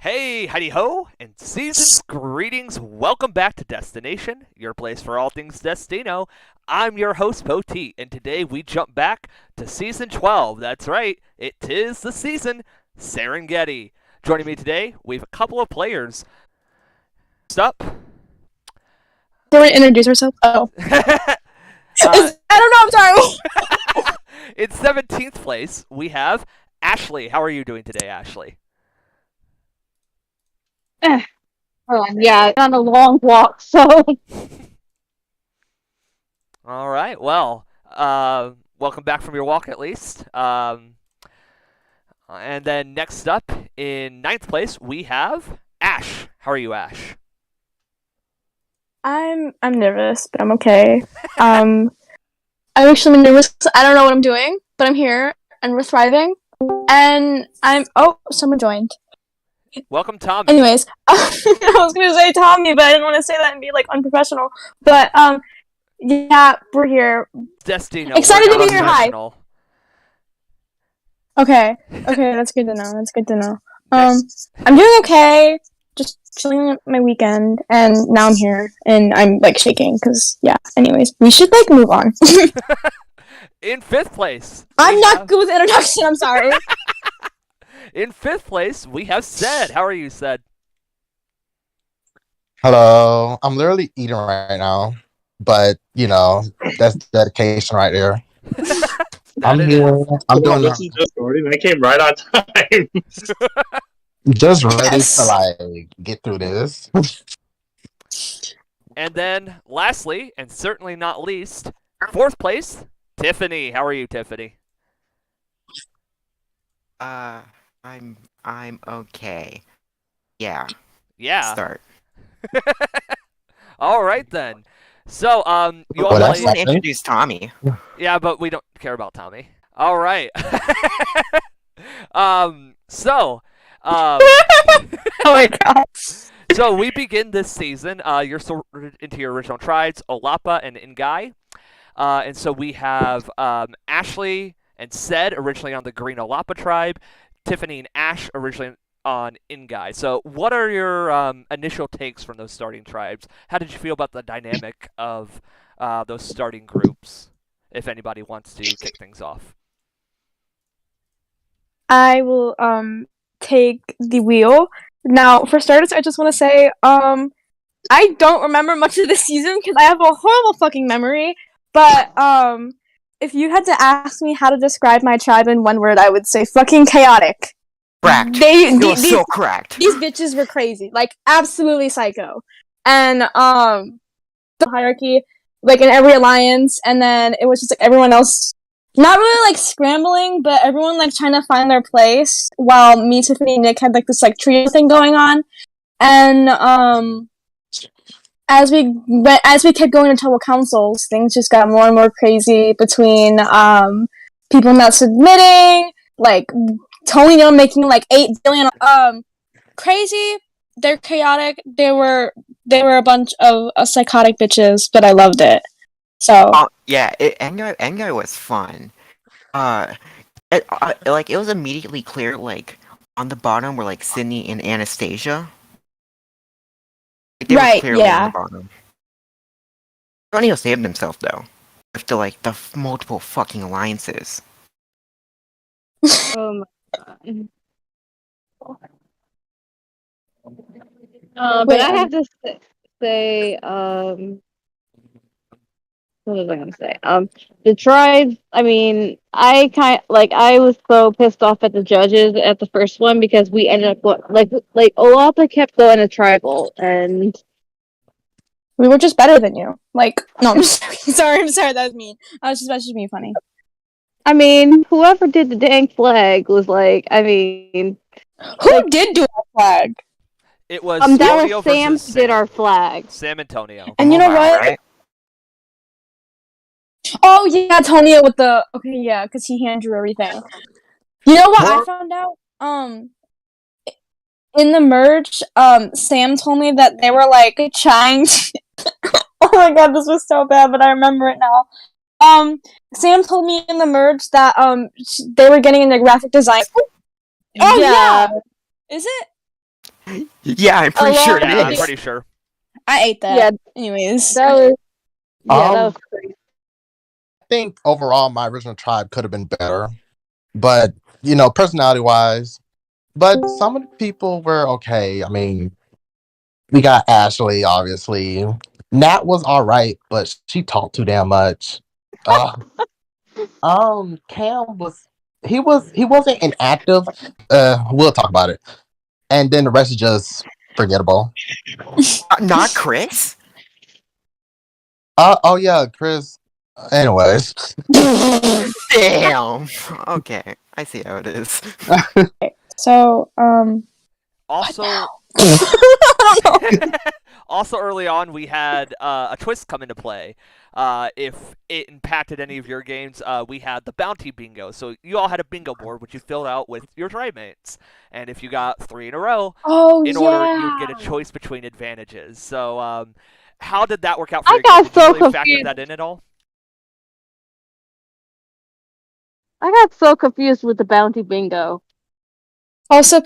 Hey, heidi ho, and season's greetings. Welcome back to Destination, your place for all things Destino. I'm your host, Poteet, and today we jump back to season 12. That's right, it is the season, Serengeti. Joining me today, we have a couple of players. First up, Before we introduce ourselves? Oh. I don't know, I'm sorry. in 17th place, we have Ashley. How are you doing today, Ashley? Hold on, yeah, on a long walk, so. All right, well, welcome back from your walk at least. And then next up, in 9th place, we have Ash. How are you, Ash? I'm nervous, but I'm okay. I'm actually nervous 'cause I don't know what I'm doing, but I'm here, and we're thriving, and someone joined. Welcome, Tommy. Anyways, I was gonna say Tommy, but I didn't want to say that and be, unprofessional. But, yeah, we're here. Destino. Excited to be here, hi! Okay, that's good to know, I'm doing okay, just chilling my weekend, and now I'm here, and I'm, shaking, because, yeah, anyways, we should, move on. In 5th place. I'm not good with introduction, I'm sorry. In 5th place, we have Sed. How are you, Sed? Hello. I'm literally eating right now, but that's dedication right there. I'm here. I'm doing. This is just starting. I came right on time. Just ready to get through this. And then, lastly, and certainly not least, 4th place, Tiffany. How are you, Tiffany? I'm okay. Yeah. Yeah. Start. All right then. So, you all Let's introduce Tommy. Yeah, but we don't care about Tommy. All right. Oh my god. So we begin this season. You're sorted into your original tribes, Olapa and Ngai. And so we have Ashley and Sed originally on the Green Olapa tribe, Tiffany and Ash originally on Ngai. So what are your initial takes from those starting tribes? How did you feel about the dynamic of those starting groups, if anybody wants to kick things off? I will take the wheel. Now, for starters, I just want to say, I don't remember much of this season because I have a horrible fucking memory, but if you had to ask me how to describe my tribe in one word, I would say fucking chaotic. Cracked. You're so cracked. These bitches were crazy, absolutely psycho. And the hierarchy, in every alliance, and then it was just everyone else not really scrambling, but everyone trying to find their place, while me, Tiffany, and Nick had this trio thing going on. And as we kept going to tribal councils, things just got more and more crazy between people not submitting, Tonio making 8 billion. Crazy. They're chaotic. They were a bunch of psychotic bitches, but I loved it. So yeah, Ngai was fun. It was immediately clear. On the bottom were Sydney and Anastasia. They were clearly on the bottom. Tonio saved himself though, after the multiple fucking alliances. Oh my god. But I have to say, what was I gonna say? The tribes. I mean, I was so pissed off at the judges at the first one because we ended up Olapa kept going to tribal, and we were just better than you. No, I'm sorry, that was mean. That's just being funny. I mean, whoever did the dang flag was who did do our flag? It was that was Sam did our flag. Sam Antonio. And you know what? Right? Oh yeah, Tonio with the because he hand drew everything. You know what I found out? In the merge, Sam told me that they were trying to oh my god, this was so bad, but I remember it now. Sam told me in the merge that they were getting into graphic design. Oh yeah. Is it? Yeah, I'm pretty sure it Yeah, I'm is. pretty sure. I ate that. Yeah, Anyways. that was. Yeah, that Um, was crazy. I think overall my original tribe could have been better, but personality wise. But some of the people were okay. I mean, we got Ashley, obviously. Nat was all right, but she talked too damn much. Uh, Cam he wasn't inactive. We'll talk about it. And then the rest is just forgettable. Not Chris? Oh yeah, Chris. Anyways, Damn! Okay, I see how it is. So, Also, also early on, we had a twist come into play. If it impacted any of your games, we had the bounty bingo. So you all had a bingo board, which you filled out with your tribe mates. And if you got 3 in a row, oh in yeah. order, you would get a choice between advantages. So, how did that work out for I your game? got Did you so really factor confused. that in at all? I got so confused with the bounty bingo. Also,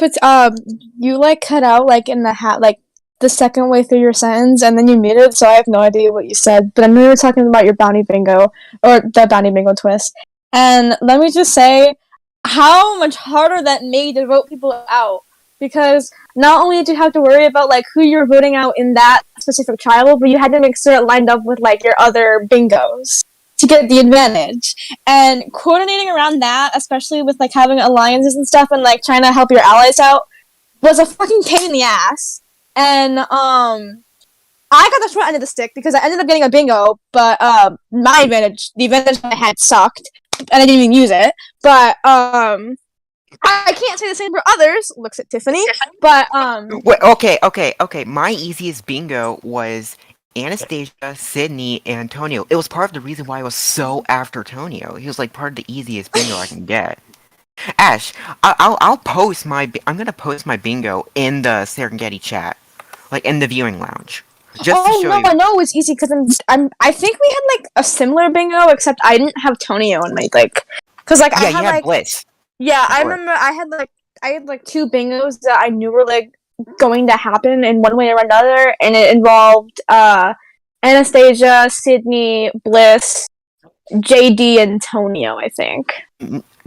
you like cut out like in the like the second way through your sentence, and then you muted, so I have no idea what you said. But I know you were talking about your bounty bingo or the bounty bingo twist. And let me just say how much harder that made to vote people out, because not only did you have to worry about like who you're voting out in that specific tribal, but you had to make sure it lined up with like your other bingos to get the advantage. And coordinating around that, especially with like having alliances and stuff and like trying to help your allies out, was a fucking pain in the ass. And I got the short end of the stick because I ended up getting a bingo, but the advantage I had sucked, and I didn't even use it. But I can't say the same for others. Looks at Tiffany, but Wait, okay. My easiest bingo was Anastasia, Sydney, and Antonio. It was part of the reason why I was so after Antonio. He was like part of the easiest bingo I can get. Ash, I'll post I'm gonna post my bingo in the Serengeti chat, like in the viewing lounge, just to show no, you. I know it was easy because I think we had like a similar bingo, except I didn't have Tonio in my like, because like Yeah, I you had had like Bliss. yeah, I Or- remember I had like 2 bingos that I knew were like going to happen in one way or another, and it involved Anastasia, Sydney, Bliss, JD, and Tonio, I think.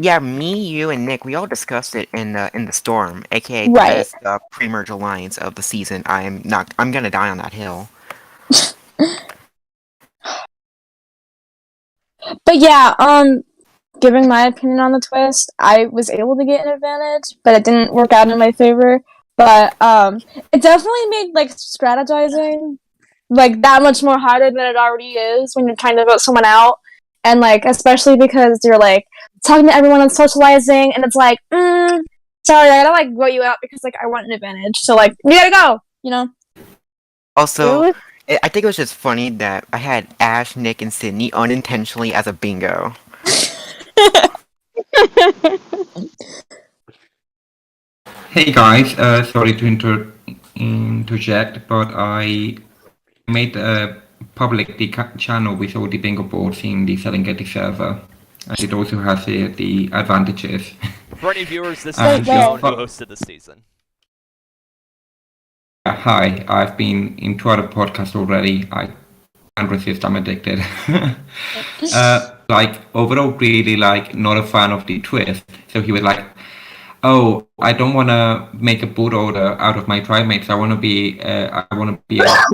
Yeah, me, you, and Nick, we all discussed it in the storm, aka the Right. best pre-merge alliance of the season. I'm gonna die on that hill. But yeah, giving my opinion on the twist, I was able to get an advantage, but it didn't work out in my favor. But it definitely made like strategizing like that much more harder than it already is when you're trying to vote someone out, and like especially because you're like talking to everyone and socializing, and it's like, sorry, I gotta like vote you out because like I want an advantage, so like you gotta go, you know. Also, I think it was just funny that I had Ash, Nick, and Sydney unintentionally as a bingo. Hey guys, sorry to interject, but I made a public channel with all the bingo boards in the Serengeti server, and it also has the advantages. For any viewers, this And is just Joan who fu- hosted this season. Hi, I've been in 2 other podcasts already. I can't resist, I'm addicted. Like, overall, really, like, not a fan of the twist. So he was like, oh, I don't want to make a boot order out of my tribe mates. I want to be a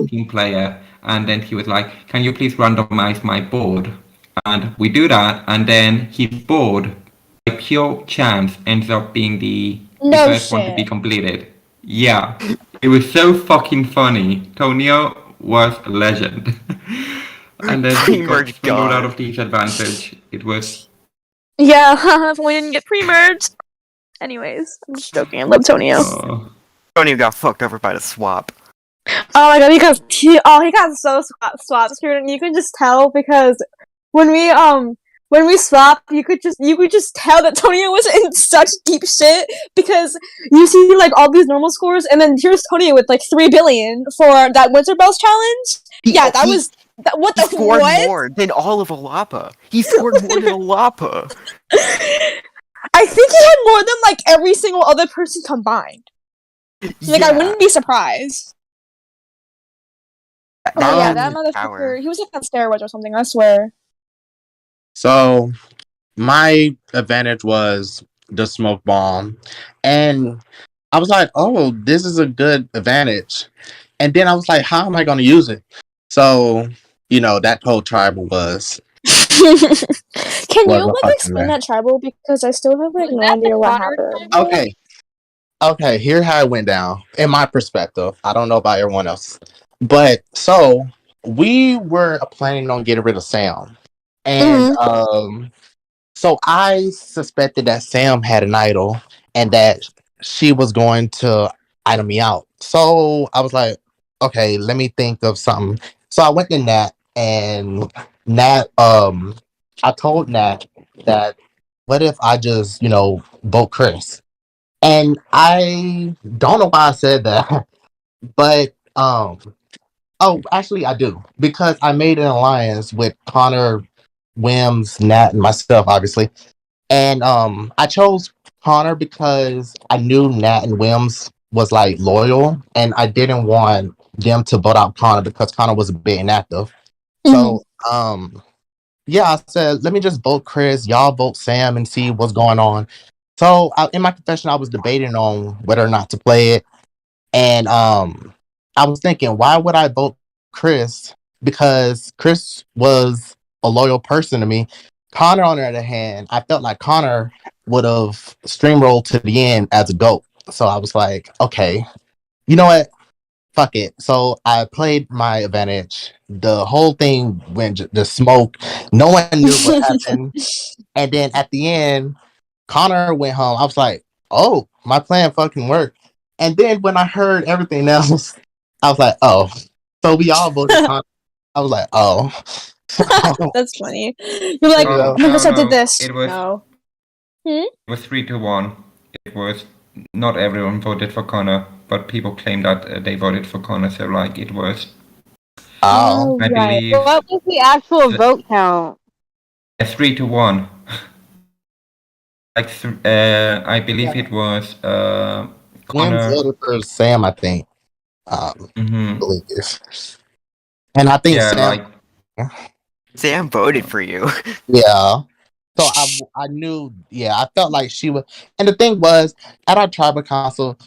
team player. And then he was like, can you please randomize my board? And we do that. And then his board, by pure chance, ends up being the No first one to be shit. completed. Yeah, it was so fucking funny. Tonio was a legend. And then he got Pre-merge some load out god. of disadvantage. It was Yeah, if we didn't get pre-merged. Anyways, I'm just joking. I love Tonio. Antonio got fucked over by the swap. Oh my god, he got so swapped. You could just tell because when we swapped, you could just tell that Tonio was in such deep shit because you see like all these normal scores, and then here's Tonio with like 3 billion for that Winter Bells challenge. What He the scored what? more than all of Alapa. He scored more than Alapa. I think he had more than like every single other person combined. Like, I wouldn't be surprised. Oh yeah, that was power. motherfucker. He was like on steroids or something. I swear. So my advantage was the smoke bomb, and I was like, "Oh, this is a good advantage." And then I was like, "How am I going to use it?" So that whole tribal Can was you a like fucking explain mess. that tribal, because I still have like Was no that the idea what Connor happened. tribal? Okay, okay. Here how it went down in my perspective. I don't know about everyone else, but so we were planning on getting rid of Sam, and Mhm. so I suspected that Sam had an idol and that she was going to idol me out. So I was like, okay, let me think of something. So I went to Nat, and Nat, I told Nat that what if I just, vote Chris? And I don't know why I said that, but oh, actually I do, because I made an alliance with Connor, Wims, Nat, and myself, obviously. And I chose Connor because I knew Nat and Wims was like loyal, and I didn't want them to vote out Connor because Connor was a bit inactive. Mhm. So yeah, I said, let me just vote Chris, y'all vote Sam, and see what's going on. So in my confession, I was debating on whether or not to play it, and I was thinking, why would I vote Chris? Because Chris was a loyal person to me. Connor, on the other hand, I felt like Connor would have streamrolled to the end as a GOAT. So I was like, okay, you know what? Fuck it. So I played my advantage. The whole thing went the smoke. No one knew what happened. And then at the end, Connor went home. I was like, oh, my plan fucking worked. And then when I heard everything else, I was like, oh. So we all voted Connor. I was like, oh. That's funny. You're like, Yeah. Oh oh my gosh, no I did no! this. No. Hmm? It was 3-1. It was not everyone voted for Connor, but people claim that they voted for Connor. So like it was, Oh. Oh I right. believe, What was the actual vote count? 3-1. Like I believe Yeah. it was Wims Connor. voted for Sam, I think. I Hmm. believe this. And I think Yeah, Sam, like Sam voted for you. yeah. So I knew, yeah, I felt like she was. And the thing was, at our tribal council,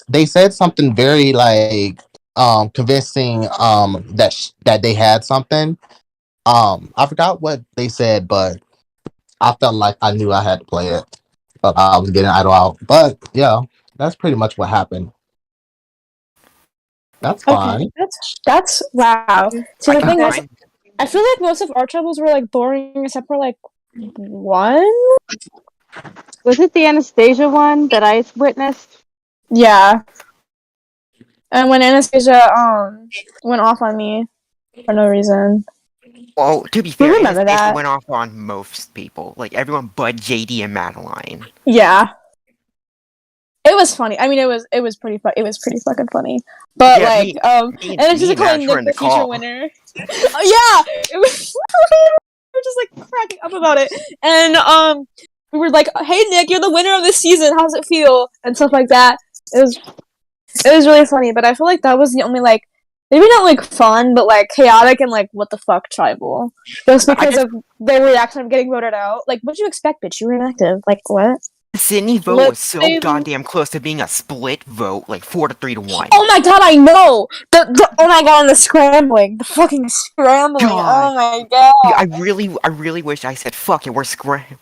they said something very like convincing that they had something. I forgot what they said, but I felt like I knew I had to play it. But I was getting idle out. But yeah, that's pretty much what happened. That's Okay. fine. That's wow. See, I the can thing is, find. I feel like most of our troubles were like boring, except for like one. Was it the Anastasia one that I witnessed? Yeah. And when Anastasia went off on me for no reason. Well, to be You fair, remember Anastasia that? went off on most people, like everyone but JD and Madeline. Yeah. It was funny. I mean, it was pretty it was pretty fucking funny. But Yeah, like, and it's me just and Ash calling were Nick in the the future call. winner. Yeah, it was. We were just like cracking up about it, and we were like, "Hey Nick, you're the winner of this season. How does it feel?" and stuff like that. It was really funny, but I feel like that was the only like maybe not like fun, but like chaotic and like what the fuck tribal. Just I because just of their reaction of getting voted out. Like, what'd you expect, bitch? You were inactive. Like, what? Sydney vote was Let's so say goddamn close to being a split vote, like 4-3-1. Oh my god, I know! The oh my god, and the scrambling. The fucking scrambling. God, Oh my god. I really wish I said fuck it.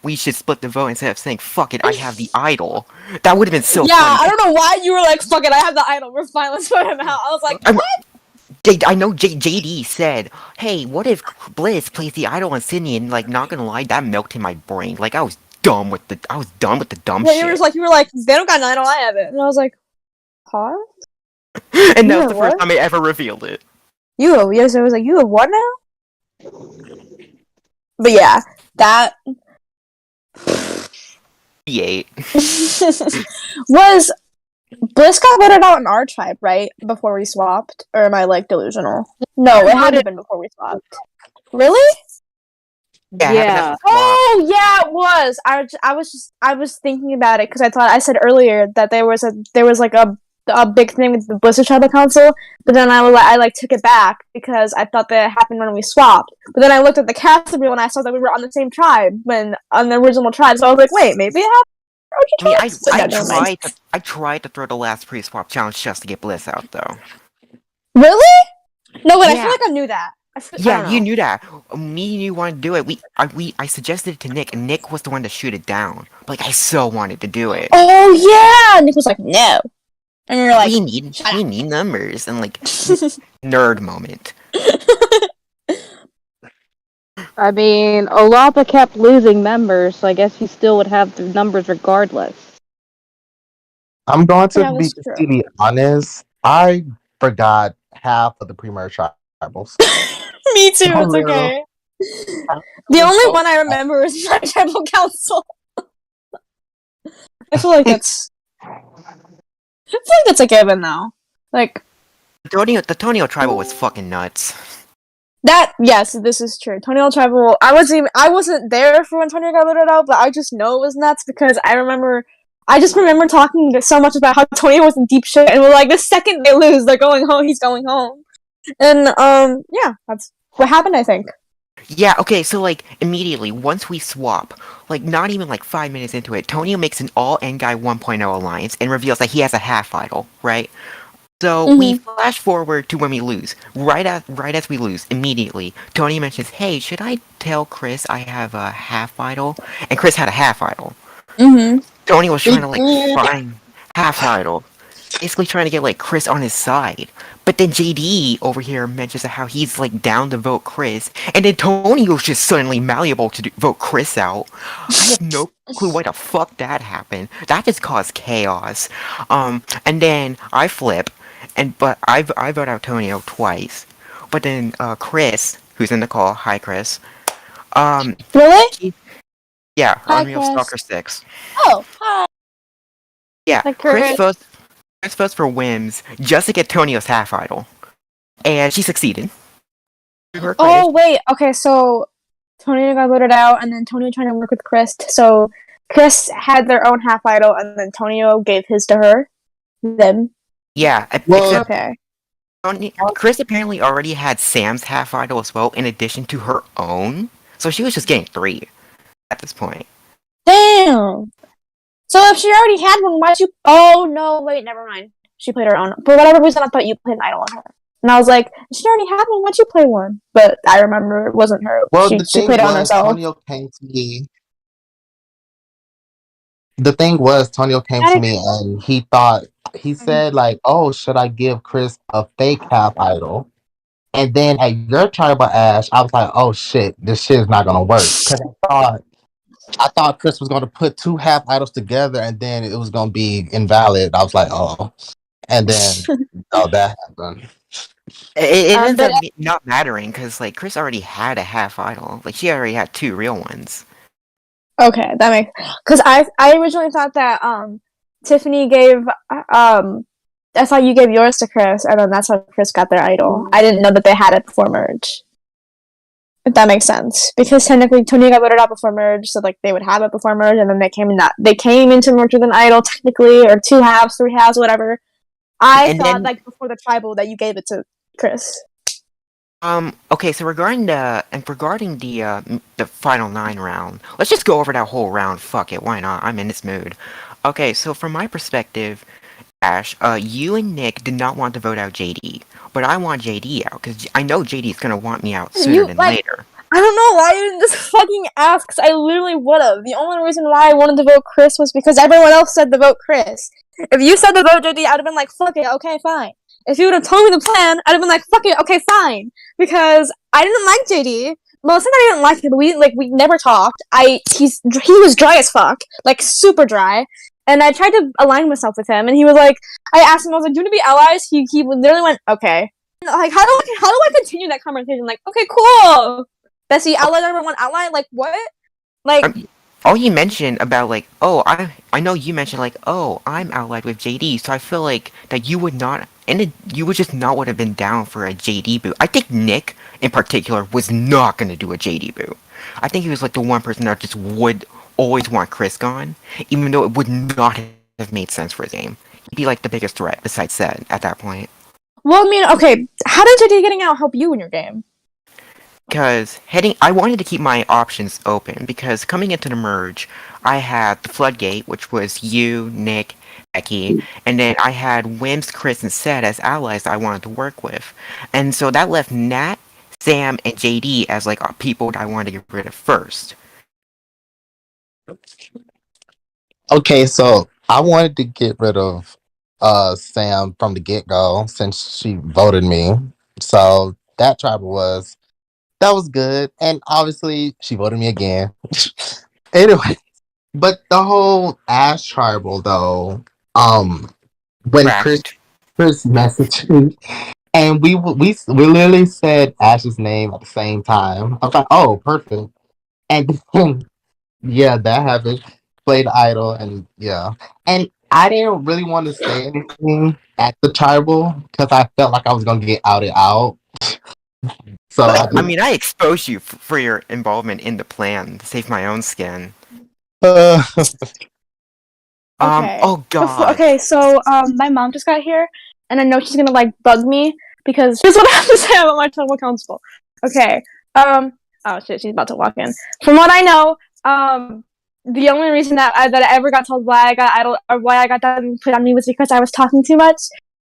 We should split the vote instead of saying fuck it. I have the idol. That would have been so Yeah, funny. I don't know why you were like, fuck it, I have the idol. We're fine, let's vote him out. I was like, I'm, what? I know JD said, "Hey, what if Bliss plays the idol on Sydney?" And like, not gonna lie, that milked in my brain. Like, I was done with the dumb Yeah, shit. you were like, they don't got an idol, I have it. And I was like, huh? And You that was have the first what? time I ever revealed it. Yes, I was like, you have what now? But yeah, that 8. was Bliss got voted out in our tribe, right? Before we swapped? Or am I like delusional? No, it had to have been before we swapped. Really? Yeah, it happened after yeah. the swap. Oh yeah, it was. I was thinking about it because I said earlier that there was like a a big thing with the Blizzard Tribal Council, but then I took it back because I thought that it happened when we swapped. But then I looked at the cast reel and I saw that we were on the same tribe on the original tribe. So I was like, wait, maybe it happened. I mean, So yeah, never mind. I tried to throw the last pre-swap challenge just to get Bliss out, though. Really? No, wait. I Yeah. feel like I knew that. I Yeah, don't you know. knew that. Me and you wanted to do it. I suggested it to Nick, and Nick was the one to shoot it down. But, like, I so wanted to do it. Oh yeah, Nick was like, no, and we were like, we need numbers and like nerd moment. I mean, Olapa kept losing members, so I guess he still would have the numbers regardless. I'm going to Yeah, be that's true. completely honest. I forgot half of the pre-merge tribals. Me too. For It's real. okay. The only one I remember is my tribal council. I feel like that's a given now. Like The Tonio tribal was fucking nuts. that. Yes, this is true. Tonio tribal. I wasn't there for when Tonio got voted out, but I just know it was nuts because I just remember talking so much about how Tonio was in deep shit, and we're like, the second they lose, they're going home. He's going home, and yeah, that's what happened. I think. Yeah, okay, so like immediately once we swap, like not even like 5 minutes into it, Tonio makes an all N-Guy 1.0 alliance and reveals that he has a half idol, right? So we flash forward to when we lose. Right as we lose, immediately, Tonio mentions, "Hey, should I tell Chris I have a half idol?" And Chris had a half idol. Tonio was trying to like find half idol, basically trying to get like Chris on his side. But then JD over here mentions how he's like down to vote Chris, and then Tonio's just suddenly malleable to vote Chris out. I have no clue why the fuck that happened. That just caused chaos. And then I flip, but I vote out Tonio twice. But then Chris, who's in the call, hi Chris. Really? Yeah, Hi, Unreal Chris. Stalker 6. Oh, hi. Yeah, Hi, Chris Chris. votes for Wims just to get Tonio's half idol. And she succeeded. To her credit. Oh wait, okay, so Tonio got voted out, and then Tonio trying to work with Chris. So Chris had their own half idol, and then Tonio gave his to her. Them. Yeah, Well, except Okay. Chris apparently already had Sam's half idol as well, in addition to her own. So she was just getting 3 at this point. Damn. So if she already had one, why'd you? Oh no, wait, never mind. She played her own. For whatever reason, I thought you played an idol on her, and I was like, she already had one. Why'd you play one? But I remember it wasn't her. well, she the thing played it on was, herself. Tonio came to me. The thing was, Tonio came to me and he said like, "Oh, should I give Chris a fake half idol?" And then at your tribal Ash, I was like, "Oh shit, this shit is not gonna work." Because I thought Chris was gonna put 2 half idols together and then it was gonna be invalid. I was like, "Oh," and then that happened. It ends but- up not mattering because like Chris already had a half idol. Like she already had 2 real ones. Okay, that makes because I originally thought that Tiffany gave I thought you gave yours to Chris, and then that's how Chris got their idol. I didn't know that they had it before merge. If that makes sense, because technically Tony got voted out before merge, so like they would have it before merge, and then they came into merge with an idol technically, or 2 halves, 3 halves, whatever. I thought then, like before the tribal that you gave it to Chris. Okay, so regarding the final 9 round, let's just go over that whole round. Fuck it, why not? I'm in this mood. Okay, so from my perspective, Ash, you and Nick did not want to vote out JD, but I want JD out because I know JD is gonna want me out sooner than later. I don't know why you didn't just fucking ask, because I literally would have. The only reason why I wanted to vote Chris was because everyone else said to vote Chris. If you said to vote JD, I'd have been like, fuck it, okay, fine. If you would have told me the plan, I'd have been like, fuck it, okay, fine. Because I didn't like JD. Well, it's not that I didn't like him, but we never talked. He was dry as fuck. Like, super dry. And I tried to align myself with him, and he was like, I asked him, I was like, do you want to be allies? He literally went, okay. Like, how do I continue that conversation? Like, okay, cool. Bessie, ally number 1 ally? Like, what? Like, all you mentioned about like, oh, I know you mentioned like, oh, I'm allied with JD, so I feel like that you would not, you would just not would have been down for a JD boot. I think Nick, in particular, was not going to do a JD boot. I think he was like the one person that just would always want Chris gone, even though it would not have made sense for his game. be like the biggest threat besides Zed at that point. Well, I mean, okay, how did JD getting out help you in your game? Because I wanted to keep my options open, because coming into the merge, I had the Floodgate, which was you, Nick, Becky, and then I had Wims, Chris, and Seth as allies that I wanted to work with. And so that left Nat, Sam, and JD as like people that I wanted to get rid of first. Okay, so I wanted to get rid of Sam from the get-go since she voted me. So that tribal was good. And obviously she voted me again. Anyway, but the whole Ash tribal though, when Correct. Chris messaged me and we literally said Ash's name at the same time. I was like, oh, perfect. And yeah, that happened. Played Idol, and yeah. And I didn't really want to say anything at the tribal because I felt like I was gonna get outed out. So I I just mean, I exposed you for your involvement in the plan to save my own skin. uh, Okay. Oh god. Okay, so my mom just got here, and I know she's gonna like bug me because here's what I have to say about my tribal council. Okay. Oh shit, she's about to walk in. From what I know, the only reason that I ever got told why I got idol or why I got that put on me was because I was talking too much,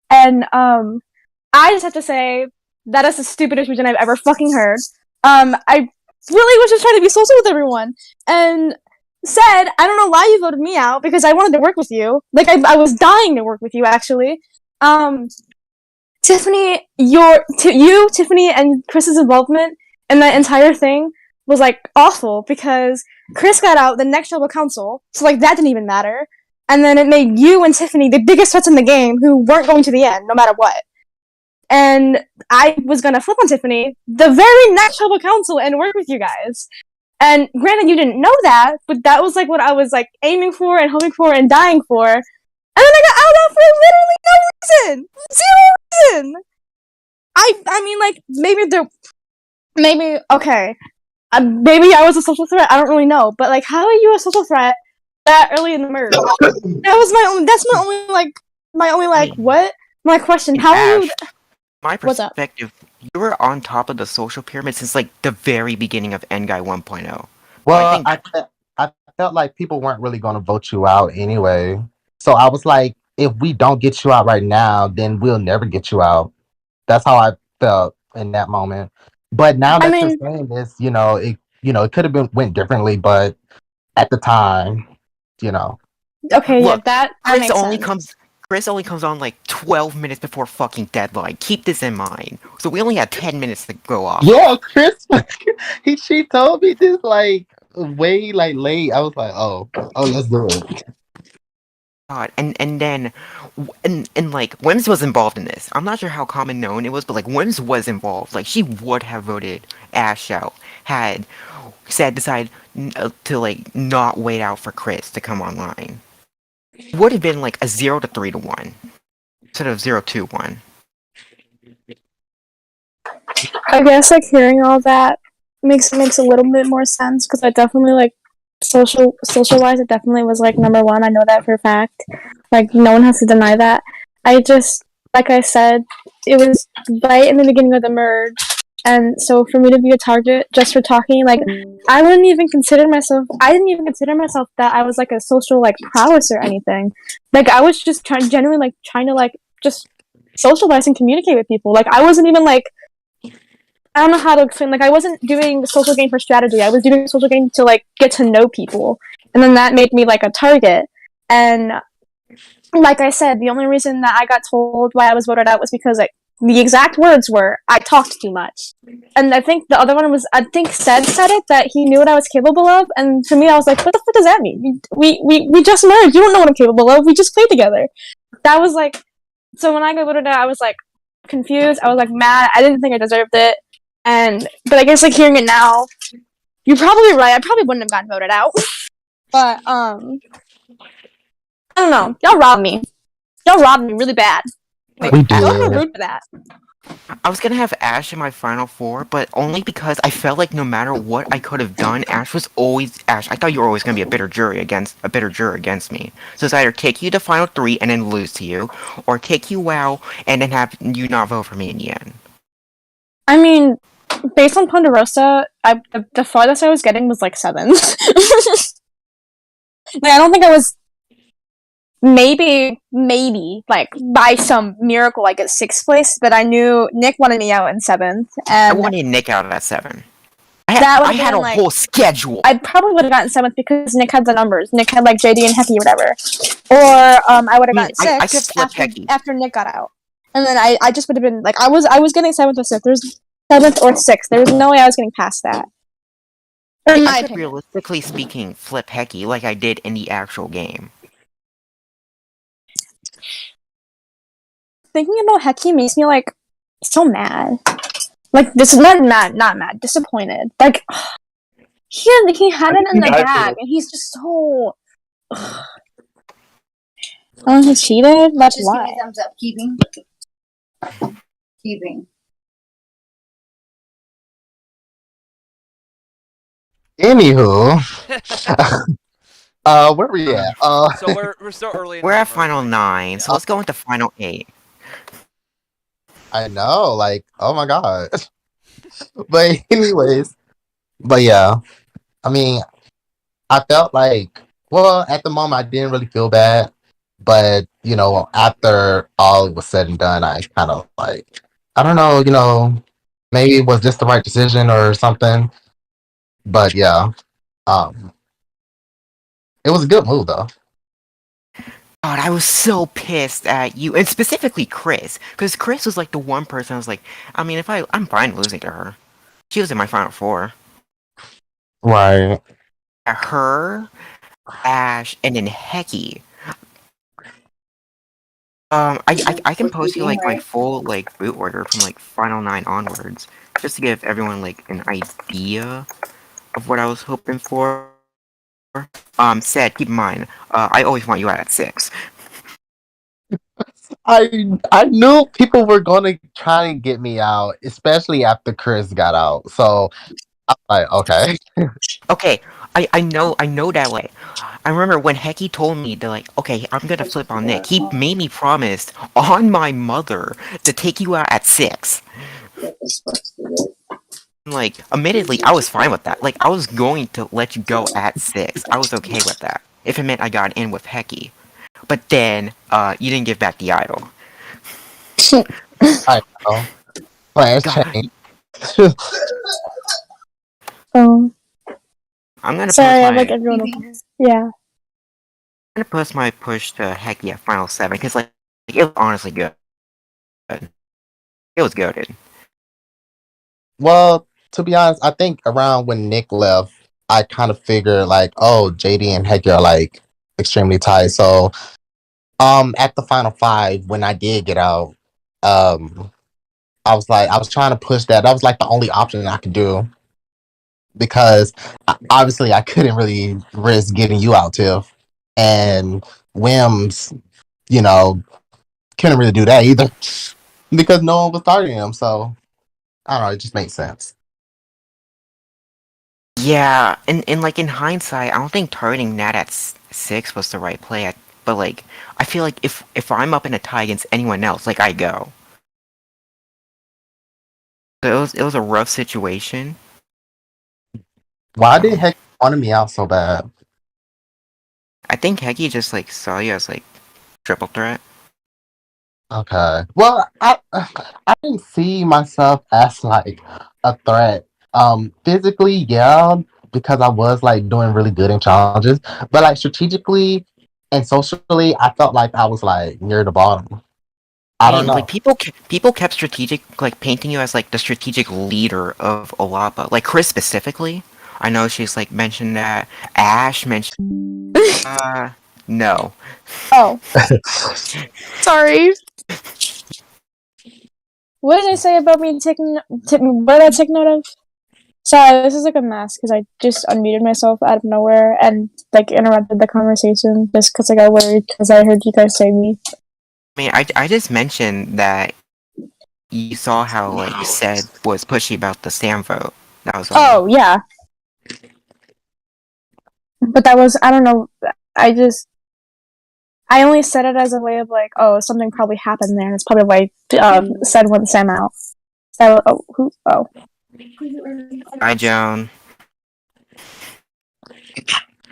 and I just have to say that is the stupidest reason I've ever fucking heard. I really was just trying to be social with everyone, and said, I don't know why you voted me out because I wanted to work with you. Like I was dying to work with you actually. Tiffany, Tiffany, and Chris's involvement in that entire thing was like awful because Chris got out the next tribal council, so like that didn't even matter. And then it made you and Tiffany the biggest threats in the game who weren't going to the end, no matter what. And I was gonna flip on Tiffany the very next tribal council and work with you guys. And granted, you didn't know that, but that was like what I was like aiming for and hoping for and dying for. And then I got outed out for literally no reason, zero reason. I mean, like maybe okay, maybe I was a social threat. I don't really know, but like, how are you a social threat that early in the merge? That was my only. That's my only like what? My question. How are you? My What's up? perspective, you were on top of the social pyramid since like the very beginning of Endguy 1.0. well, I felt like people weren't really gonna vote you out anyway. So I was like, if we don't get you out right now, then we'll never get you out. That's how I felt in that moment. But now I that you're mean, saying this, it could have been went differently, but at the time, you know. okay, yeah, Look, that Chris makes only sense. comes. Chris only comes on like 12 minutes before fucking deadline. Keep this in mind. So we only had 10 minutes to go off. Yeah, Chris, she told me this like way like late. I was like, oh, let's do it. God, and then and like Wims was involved in this. I'm not sure how common known it was, but like Wims was involved. Like she would have voted Ash out had said decided to like not wait out for Chris to come online. It would have been like a 0 to 3 to 1 instead of 0-2-1. I guess like hearing all that makes a little bit more sense because I definitely like social wise it definitely was like number one. I know that for a fact. Like no one has to deny that. I just like I said, it was right in the beginning of the merge, and so for me to be a target just for talking, like I didn't even consider myself that I was like a social like prowess or anything. Like I was just trying to like just socialize and communicate with people. Like I wasn't even like I don't know how to explain. Like, I wasn't doing the social game for strategy. I was doing the social game to like get to know people, and then that made me like a target. And like I said, the only reason that I got told why I was voted out was because like the exact words were I talked too much. And I think the other one was I think said it that he knew what I was capable of. And to me, I was like, what the fuck does that mean? We just merged. You don't know what I'm capable of. We just played together. That was like so when I got voted out, I was like confused. I was like mad. I didn't think I deserved it. But I guess like hearing it now, you're probably right. I probably wouldn't have gotten voted out. But I don't know. Y'all robbed me. Y'all robbed me really bad. Like We y'all were did. rude for that. I was gonna have Ash in my final four, but only because I felt like no matter what I could have done, Ash was always Ash. I thought you were always gonna be a bitter juror against me. So it's either take you to final three and then lose to you, or take you WoW and then have you not vote for me in the end. I mean, based on Ponderosa, the farthest I was getting was like 7th. Like, I don't think I was maybe like by some miracle I get 6th place, but I knew Nick wanted me out in 7th, I and wanted Nick out at 7. that would I have had been a like whole schedule. I probably would have gotten 7th because Nick had the numbers. Nick had like JD and Hecky or whatever, or I would have gotten I could 6th flip Hecky. after Nick got out, and then I just would have been like I was getting 7th or 6th. There's 7th or 6th. There was no way I was getting past that. In my I could, opinion. realistically speaking, flip Hecky like I did in the actual game. Thinking about Hecky makes me like so mad. Like this is not mad, disappointed. Like he had it in the bag, and he's just so. Oh, he cheated. That's Just why. give me a thumbs up. Keeping. Keeping. Anywho, where we at? So we're still early. We're at final 9, so let's go into final 8. I know, like, oh my god. But anyways, but yeah, I mean, I felt like, well, at the moment, I didn't really feel bad, but after all was said and done, I kind of like, I don't know, maybe it was just the right decision or something. But yeah, um, it was a good move though. God, I was so pissed at you, and specifically Chris, because Chris was like the one person I was like, I mean, I'm fine losing to her. She was in my final 4. Right. Her, Ash, and then Hecky. I can post you like my full like boot order from like final 9 onwards, just to give everyone like an idea of what I was hoping for. Said, keep in mind, I always want you out at 6. I knew people were gonna try and get me out, especially after Chris got out. So I'm like, okay. Okay, I know that way. I remember when Hecky told me that like, okay, I'm gonna flip on Nick. He made me promise on my mother to take you out at 6. Like, admittedly, I was fine with that. Like, I was going to let you go at 6. I was okay with that. If it meant I got in with Hecky. But then, you didn't give back the idol. I know. Plans God. change. Oh, I'm gonna sorry, post I my, like everyone. Yeah. I'm gonna post my push to Hecky at final 7, because like, it was honestly good. It was goated. Well, to be honest, I think around when Nick left, I kind of figured like, oh, JD and Hecky are like extremely tight. So, at the final 5, when I did get out, I was trying to push that. That was like the only option I could do because obviously I couldn't really risk getting you out, Tiff, and Wims, you know, couldn't really do that either because no one was targeting him. So I don't know. It just makes sense. Yeah, and like in hindsight, I don't think targeting Nat at 6 was the right play. But like, I feel like if I'm up in a tie against anyone else, like I go. So it was a rough situation. Why did Heck wanted me out so bad? I think Hecky just like saw you as like triple threat. Okay. Well, I didn't see myself as like a threat. Physically, yeah, because I was like doing really good in challenges, but like strategically and socially, I felt like I was like near the bottom. I I don't mean, like know. people kept strategic like painting you as like the strategic leader of Olapa. Like Chris specifically. I know she's like mentioned that. Ash mentioned. No. Oh, sorry. What did I say about me taking? What did I take note of? Sorry, this is like a mess because I just unmuted myself out of nowhere and like interrupted the conversation just because I got worried because I heard you guys say me. I mean, I just mentioned that you saw how like Said was pushy about the Sam vote. That was all. Oh yeah, but that was I don't know. I only said it as a way of like, oh, something probably happened there. That's probably why said when Sam out. So, who? Oh, Hi, Joan.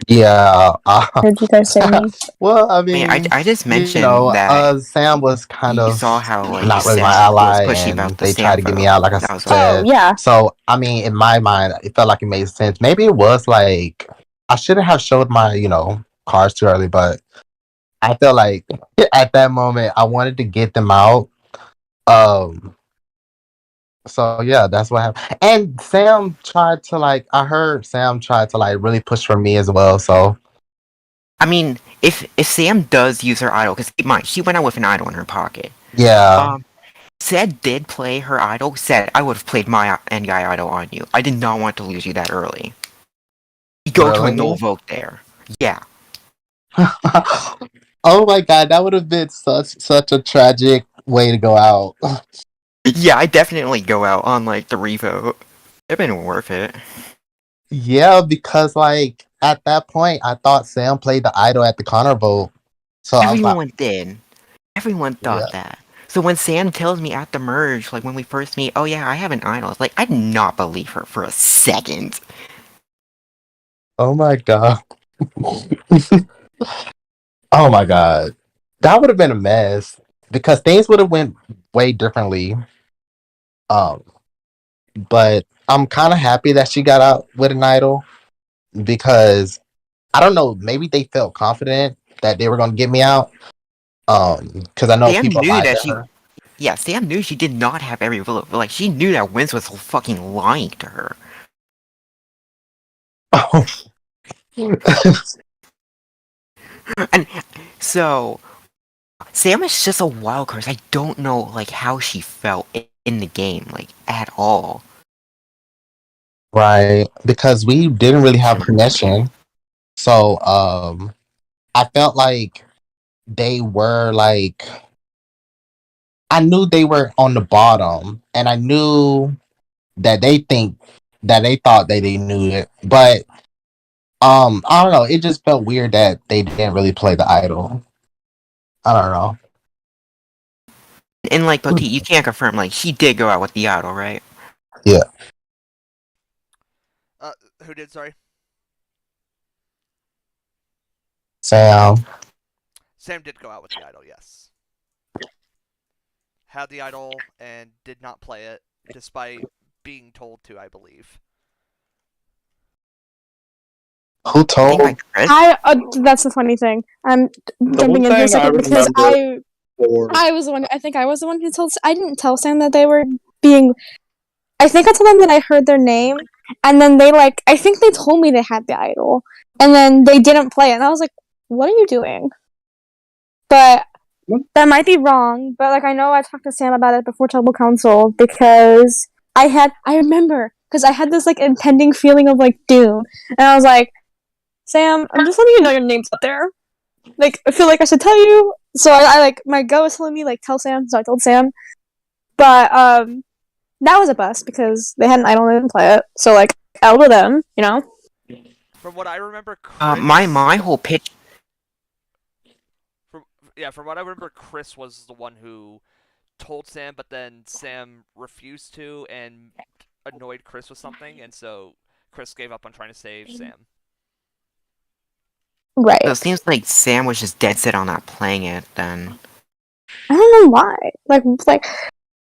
Yeah. heard you guys say me. Well, I I mean, mean, I just mentioned that Sam was kind you of saw how like not really my Said was ally, pushy and about the they tried Sam to get me vote. out, like I That was all. Oh said. yeah, So, I mean, in my mind, it felt like it made sense. Maybe it was like I shouldn't have showed my, cards too early, but I feel like at that moment I wanted to get them out. Um, so yeah, that's what happened. And Sam tried to I heard Sam tried to really push for me as well. So I mean, if Sam does use her idol, because keep in mind she went out with an idol in her pocket. yeah, Said did play her idol. Said I would have played my NGI idol on you. I did not want to lose you that early. You go to a null really. vote there. Yeah. Oh my god, that would have been such a tragic way to go out. Yeah, I definitely go out on like the revote. It'd been worth it. Yeah, because at that point I thought Sam played the idol at the Connor vote. So I was like, Everyone did. Everyone yeah. thought that. So when Sam tells me at the merge, like when we first meet, oh yeah, I have an idol. It's like I did not believe her for a second. Oh my god. Oh my god. That would have been a mess. Because things would have went way differently. Um, but I'm kinda happy that she got out with an idol because I don't know, maybe they felt confident that they were gonna get me out. Because I know Sam people knew lied that to she, her. yeah, Sam knew she did not have every vote. But like she knew that Vince was fucking lying to her. And so Sam is just a wild card. I don't know like how she felt in the game, like at all. Right. Because we didn't really have a connection. So I felt like they were I knew they were on the bottom and I knew that they thought that they knew it. But I don't know, it just felt weird that they didn't really play the idol. I don't know. And like Petite, you can't confirm like she did go out with the idol, right? Yeah. Who did? Sorry. Sam. Sam did go out with the idol. Yes. Had the idol and did not play it, despite being told to. I believe. Who I think by told? Chris. That's the funny thing. I'm The jumping one in here a thing I second because remember for I was the one. I think I was the one who told. I didn't tell Sam that they were being. I think I told them that I heard their name, and then they I think they told me they had the idol, and then they didn't play it, and I was like, "What are you doing?" But that might be wrong. But I know I talked to Sam about it before Tribal Council because I remember because I had this impending feeling of doom, and I was like, Sam, I'm just letting you know your name's up there. I feel like I should tell you. So I my gut was telling me tell Sam, so I told Sam. But that was a bust because they had an idol and didn't play it. So L to them, you know. From what I remember, Chris. My whole pitch. From what I remember, Chris was the one who told Sam, but then Sam refused to and annoyed Chris with something, and so Chris gave up on trying to save Sam. Right. So it seems like Sam was just dead set on not playing it. Then I don't know why.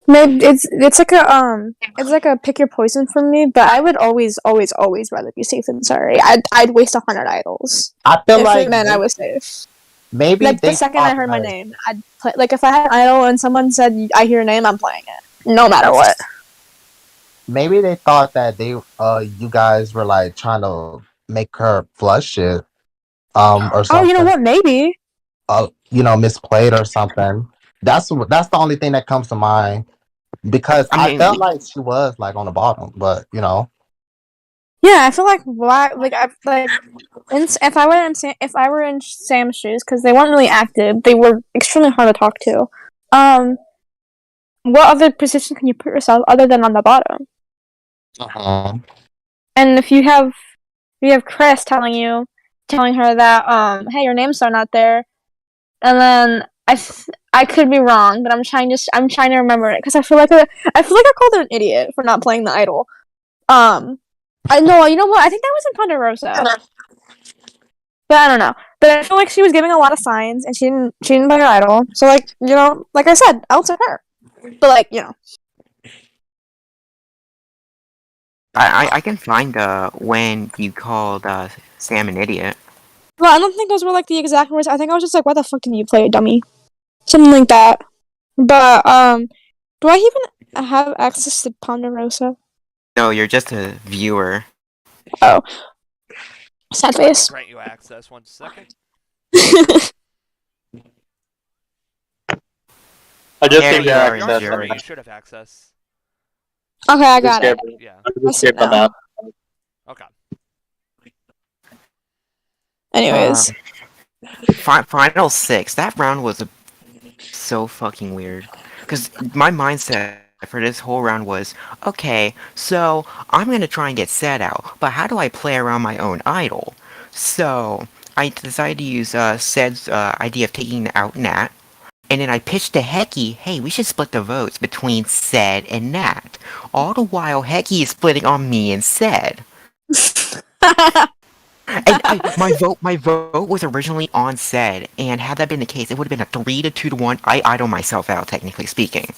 Maybe it's a pick your poison for me. But I would always rather be safe than sorry. I'd waste 100 idols I feel if like it meant I was safe. maybe The second I heard my name, I'd play. If I had an idol and someone said I hear your name, I'm playing it, no matter what. Maybe they thought that you guys were trying to make her flush it or Oh, you know something. what? Maybe. Misplayed or something. That's the only thing that comes to mind because I I mean, felt like she was on the bottom, but Yeah, I feel like why if I were in Sam's shoes because they weren't really active, they were extremely hard to talk to. what other position can you put yourself other than on the bottom? Uh-huh. And if you have Chris telling her that hey, your name's still not there, and then I could be wrong, but I'm trying to remember it because I feel like I called her an idiot for not playing the idol. I know, you know what? I think that was in Ponderosa, but I don't know. But I feel like she was giving a lot of signs, and she didn't play her idol. So like, you know, like I said, I'll take her. But like, you know, I can find when you called Sam an idiot. well, I don't think those were like the exact words. I think I was just like, "What the fuck did you play, dummy?" Something like that. But do I even have access to Ponderosa? No, you're just a viewer. Oh, sad face. Grant you access. 1 second. I just There gave you you are, access. Jerry. You should have access. Okay, I got it. Yeah. I I just see gave it now. them out. Okay. Anyways, Final 6. That round was so fucking weird. Because my mindset for this whole round was, okay, so I'm going to try and get Set out, but how do I play around my own idol? So I decided to use Sed's idea of taking out Nat, and then I pitched to Hecky, hey, we should split the votes between Sed and Nat. All the while, Hecky is splitting on me and Sed. And my vote was originally on Sed, and had that been the case, it would have been a 3-2-1. I idol myself out, technically speaking.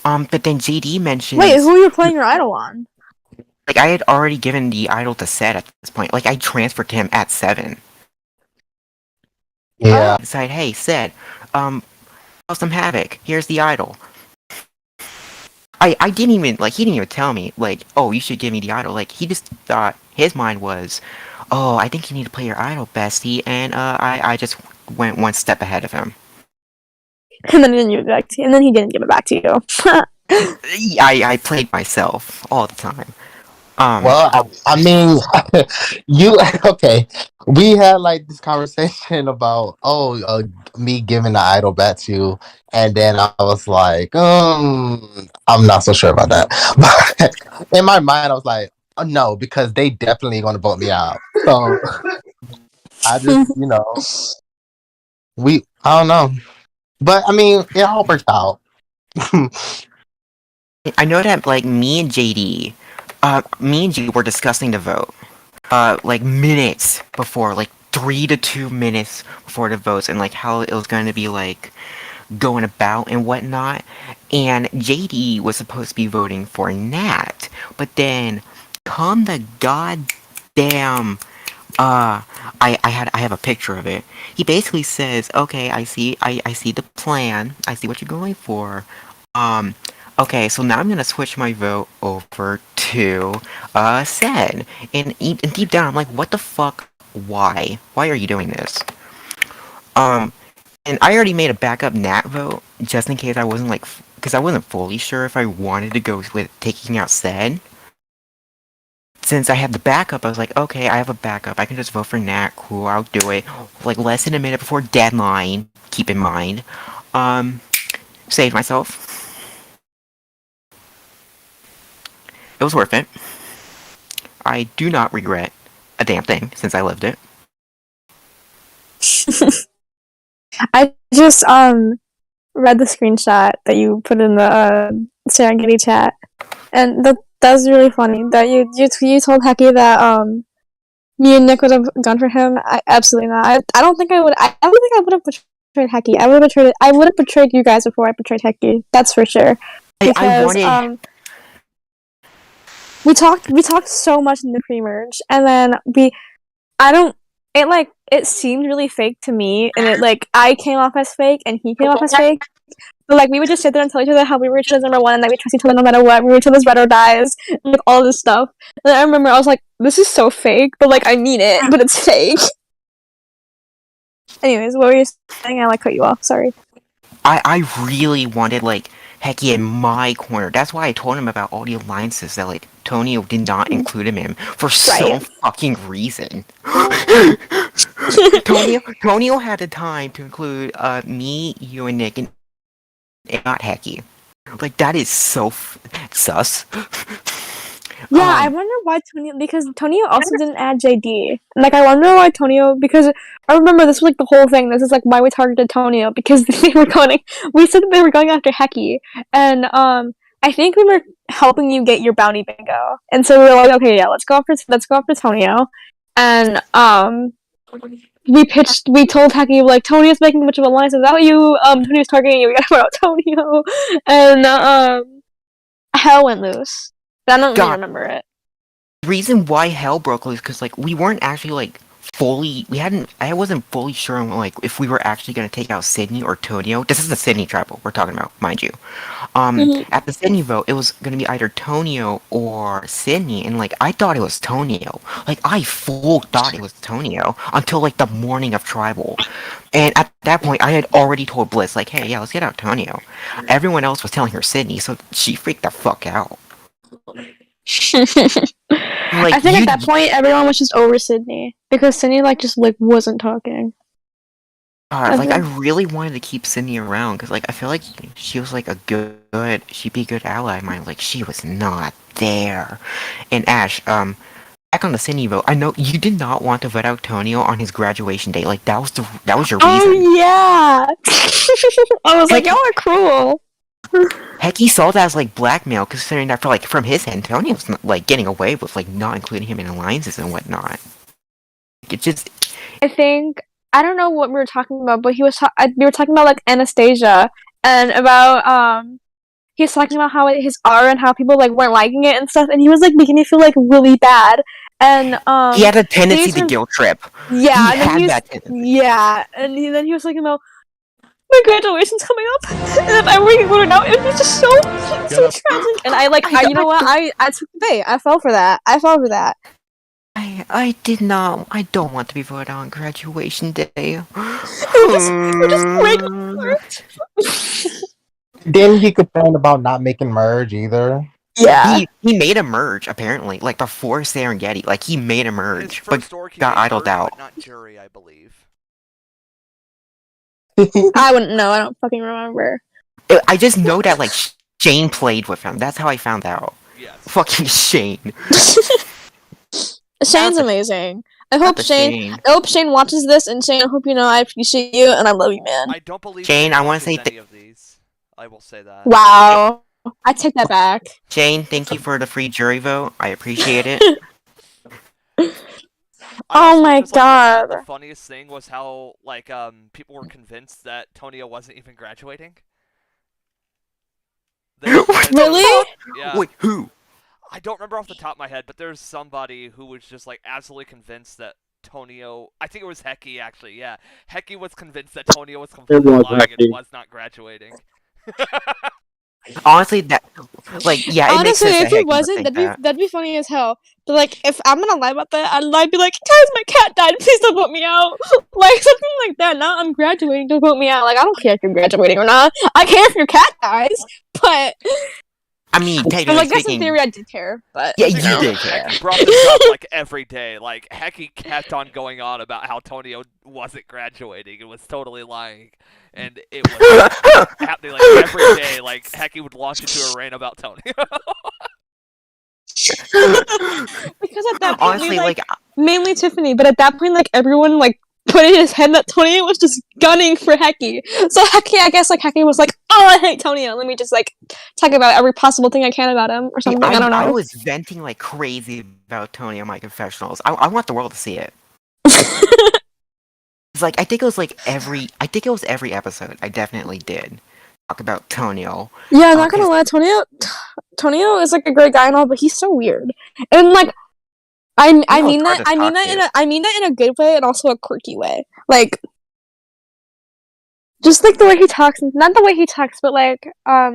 But then JD mentioned. wait, who are you playing your idol on? Like, I had already given the idol to Sed at this point. Like, I transferred to him at 7. Yeah. I decided, hey, Sed, cause some havoc. Here's the idol. I didn't even, like, he didn't even tell me, like, oh, you should give me the idol. Like, he just thought, his mind was, oh, I think you need to play your idol, bestie, and, I just went one step ahead of him. And then he didn't give it back to you. And then he didn't give it back to you. I played myself all the time. Well, I mean, you okay? We had like this conversation about me giving the idol back to you, and then I was like, I'm not so sure about that. But in my mind, I was like, oh, no, because they definitely going to vote me out. So I just, I don't know, but I mean, it all worked out. I know that, like, me and JD were discussing the vote, like, minutes before, like, 3 to 2 minutes before the votes, and, like, how it was going to be, like, going about and whatnot, and JD was supposed to be voting for Nat, but then, come the goddamn, I have a picture of it. He basically says, okay, I see the plan, I see what you're going for, okay, so now I'm gonna switch my vote over to Sed. And deep down, I'm like, what the fuck? Why? Why are you doing this? And I already made a backup Nat vote just in case I wasn't like, because I wasn't fully sure if I wanted to go with taking out Sed. Since I had the backup, I was like, okay, I have a backup. I can just vote for Nat. Cool, I'll do it. Like less than a minute before deadline. Keep in mind. Saved myself. It was worth it. I do not regret a damn thing since I lived it. I just read the screenshot that you put in the Serengeti chat, and that was really funny. That you told Hecky that me and Nick would have gone for him. Absolutely not. I don't think I would. I don't think I would have betrayed Hecky. I would have betrayed you guys before I betrayed Hecky. That's for sure. Because I wanted. we talked so much in the pre-merge, and then it seemed really fake to me, and it like I came off as fake and he came off as fake. But like we would just sit there and tell each other how we were each other's number one and that we trust each other no matter what, we were each other's ride or dies, and like all this stuff. And I remember I was like, this is so fake, but like I mean it, but it's fake. Anyways, what were you saying? I cut you off, sorry. I really wanted like Hecky in my corner. That's why I told him about all the alliances that like Tonio did not include him in for some fucking reason. Tonio had the time to include me, you, and Nick, and not Hecky. Like that is so sus. Yeah, I wonder why Tonio, because Tonio also didn't add JD. Like, I wonder why Tonio, because I remember this was like the whole thing. This is like why we targeted Tonio, because we said that they were going after Heki, and I think we were helping you get your bounty bingo, and so we were like, okay, yeah, let's go after Tonio, and we told Heki, like, Tonio's making much of a alliance without you, Tonio's targeting you, we gotta put out Tonio, and hell went loose. But I don't really remember it. The reason why hell broke loose because like we weren't actually like I wasn't fully sure on like if we were actually gonna take out Sydney or Tonio. This is the Sydney tribal we're talking about, mind you. At the Sydney vote, it was gonna be either Tonio or Sydney, and like I thought it was Tonio. Like I full thought it was Tonio until like the morning of tribal. And at that point, I had already told Bliss, like, hey, yeah, let's get out Tonio. Everyone else was telling her Sydney, so she freaked the fuck out. Like, I think at that point everyone was just over Sydney because Sydney just wasn't talking. Like I really wanted to keep Sydney around because like I feel like she was like she'd be a good ally of mine. Like she was not there. And Ash, back on the Sydney vote, I know you did not want to vote out Tonio on his graduation day. Like that was your reason. Oh yeah. I was like, y'all are cruel. Heck, he saw that as like blackmail, considering that from his end, Tony was like getting away with like not including him in alliances and whatnot. It just. I think I don't know what we were talking about, but we were talking about like Anastasia and about he was talking about how his R and how people like weren't liking it and stuff, and he was like making me feel like really bad. And he had a tendency to guilt trip. Yeah, and then he was talking about. My graduation's coming up, and if I were to go now, it was just so tragic. And you know what? I took the bait. I fell for that. I did not. I don't want to be voted on graduation day. We're just breaking apart. Didn't he complain about not making merge either? Yeah, he made a merge apparently, like before Serengeti. Like he made a merge, but got idled out. But not jury, I believe. I wouldn't know. I don't fucking remember. I just know that like Shane played with him. That's how I found out. Yes. Fucking Shane. Shane's amazing. I hope Shane watches this, and Shane, I hope you know I appreciate you and I love you, man. I don't believe Shane. I want to say any of these. I will say that. Wow, I take that back. Shane, thank you for the free jury vote. I appreciate it. Oh my god! The funniest thing was how people were convinced that Tonio wasn't even graduating. Really? Yeah. Wait, who? I don't remember off the top of my head, but there's somebody who was just absolutely convinced that Tonio. I think it was Heki actually. Yeah, Heki was convinced that Tonio was completely lying and was not graduating. Honestly, that yeah. It Honestly, makes sense if it wasn't, that'd be funny as hell. But if I'm gonna lie about that, I'd be like, guys, my cat died. Please don't vote me out. Something like that. Now I'm graduating. Don't vote me out. I don't care if you're graduating or not. I care if your cat dies. But I mean, technically I guess in theory I did care. But yeah, you did care. Heki brought this up every day. Heki kept on going on about how Tonio wasn't graduating. It was totally lying. And it was happening every day. Heki would launch into a rant about Tonio. Because at that point, honestly, mainly Tiffany, but at that point, everyone put in his head that Tonio was just gunning for Heki. So Heki, I guess Heki was like, oh, I hate Tonio. Let me just talk about every possible thing I can about him or something. I don't know. I was venting like crazy about Tonio on my confessionals. I want the world to see it. It's I think it was every episode. I definitely did talk about Tonio. Yeah, I'm not gonna lie, Tonio is a great guy and all, but he's so weird. And I mean that in a good way and also a quirky way. Just the way he talks, not the way he talks, but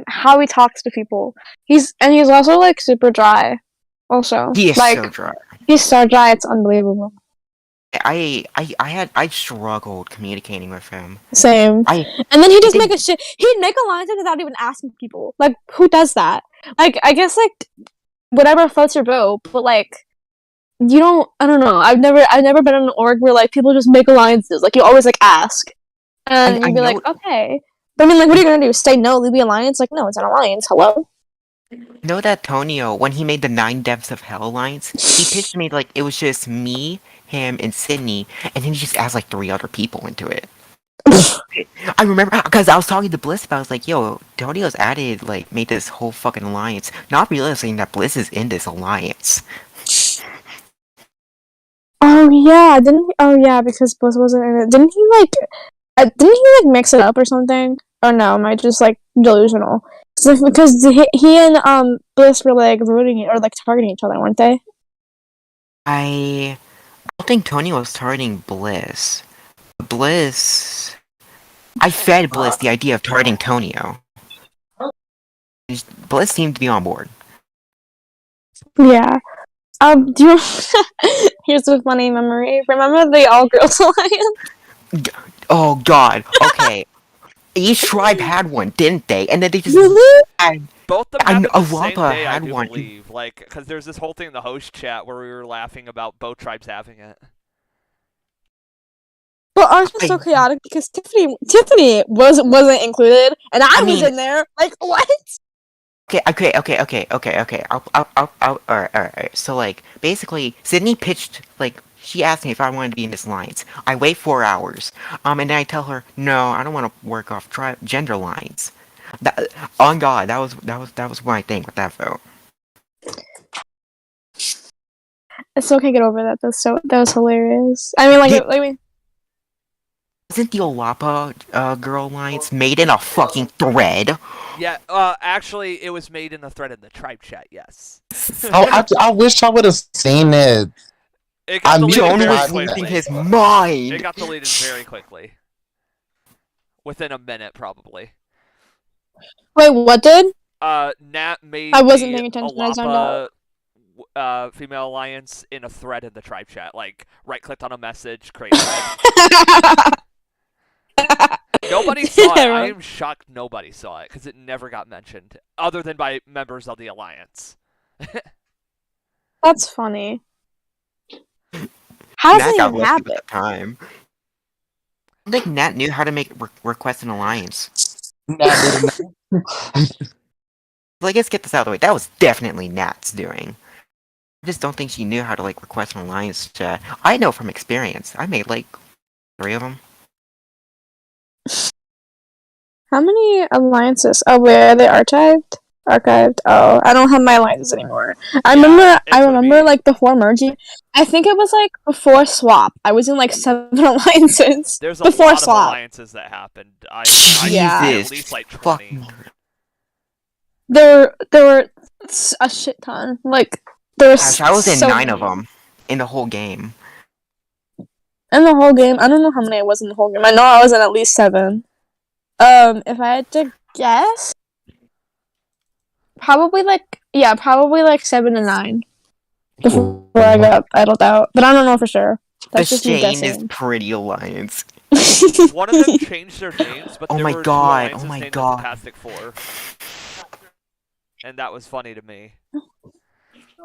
how he talks to people. He's also super dry. Also, he is so dry. He's so dry. It's unbelievable. I struggled communicating with him. Same. And then he'd make alliances without even asking people. Who does that? I guess whatever floats your boat, but you don't. I don't know. I've never been in an org where people just make alliances. You always ask, and you'd be okay. But I mean, like, what are you gonna do? Say no, leave the alliance? Like, no, it's an alliance. Hello. Know that Tonio, when he made the 9 Depths of Hell alliance, he pitched me like it was just me, him, and Sydney, and then he just asked like 3 other people into it. I remember because I was talking to Bliss about. I was like, "Yo, Tonio's added like made this whole fucking alliance," not realizing that Bliss is in this alliance. Oh yeah, didn't he? Oh yeah, because Bliss wasn't in it. Didn't he mix it up or something? Or no, am I just like delusional? Because he and Bliss were like rooting or like targeting each other, weren't they? I don't think Tonio was targeting Bliss. I fed Bliss the idea of targeting Tonio. Bliss seemed to be on board. Yeah. Do you? Here's a funny memory. Remember the all girls alliance? Oh God. Okay. Each tribe had one, didn't they? And then they just Really? Both of them happened the same Alapa day, I had do one. believe. Like, because there's this whole thing in the host chat where we were laughing about both tribes having it. But ours was so chaotic because Tiffany wasn't included, and I was in there. Like what? Okay. Alright. So like, basically, Sydney pitched like she asked me if I wanted to be in this alliance. I wait 4 hours, and then I tell her, no, I don't want to work off gender lines. On God, that was my thing with that vote. I still can't get over that. That was hilarious. I mean, like, Wasn't the Olapa girl alliance made in a fucking thread? Yeah, actually, it was made in a thread in the tribe chat, yes. I wish I would have seen it. It got deleted John very was quickly. losing his mind. It got deleted very quickly. Within a minute, probably. Wait, what did? Nat made I wasn't paying attention. I zoned out. Female alliance in a thread in the tribe chat. Like, right-clicked on a message, create thread. Nobody saw it. I am shocked nobody saw it, because it never got mentioned, other than by members of the alliance. That's funny. How does that even happen? At the time. I think Nat knew how to make request an alliance. Well, I guess get this out of the way. That was definitely Nat's doing. I just don't think she knew how to like request an alliance chat. I know from experience. I made like 3 of them. How many alliances? Oh, wait, are they archived? Archived. Oh, I don't have my alliances anymore. I remember like before merging. I think it was like before swap. I was in like 7 alliances. There's a before lot swap. of alliances that happened. I at least like 20. There were a shit ton. Like there was. I was in so 9 many. of them in the whole game. In the whole game, I don't know how many I was in the whole game. I know I was in at least 7. If I had to guess, probably like 7 to 9 before I got idled out. But I don't know for sure. That's the just me Shane guessing. is pretty alliance. One of them changed their names, but there were 2 alliances named the Fantastic Four. And that was funny to me.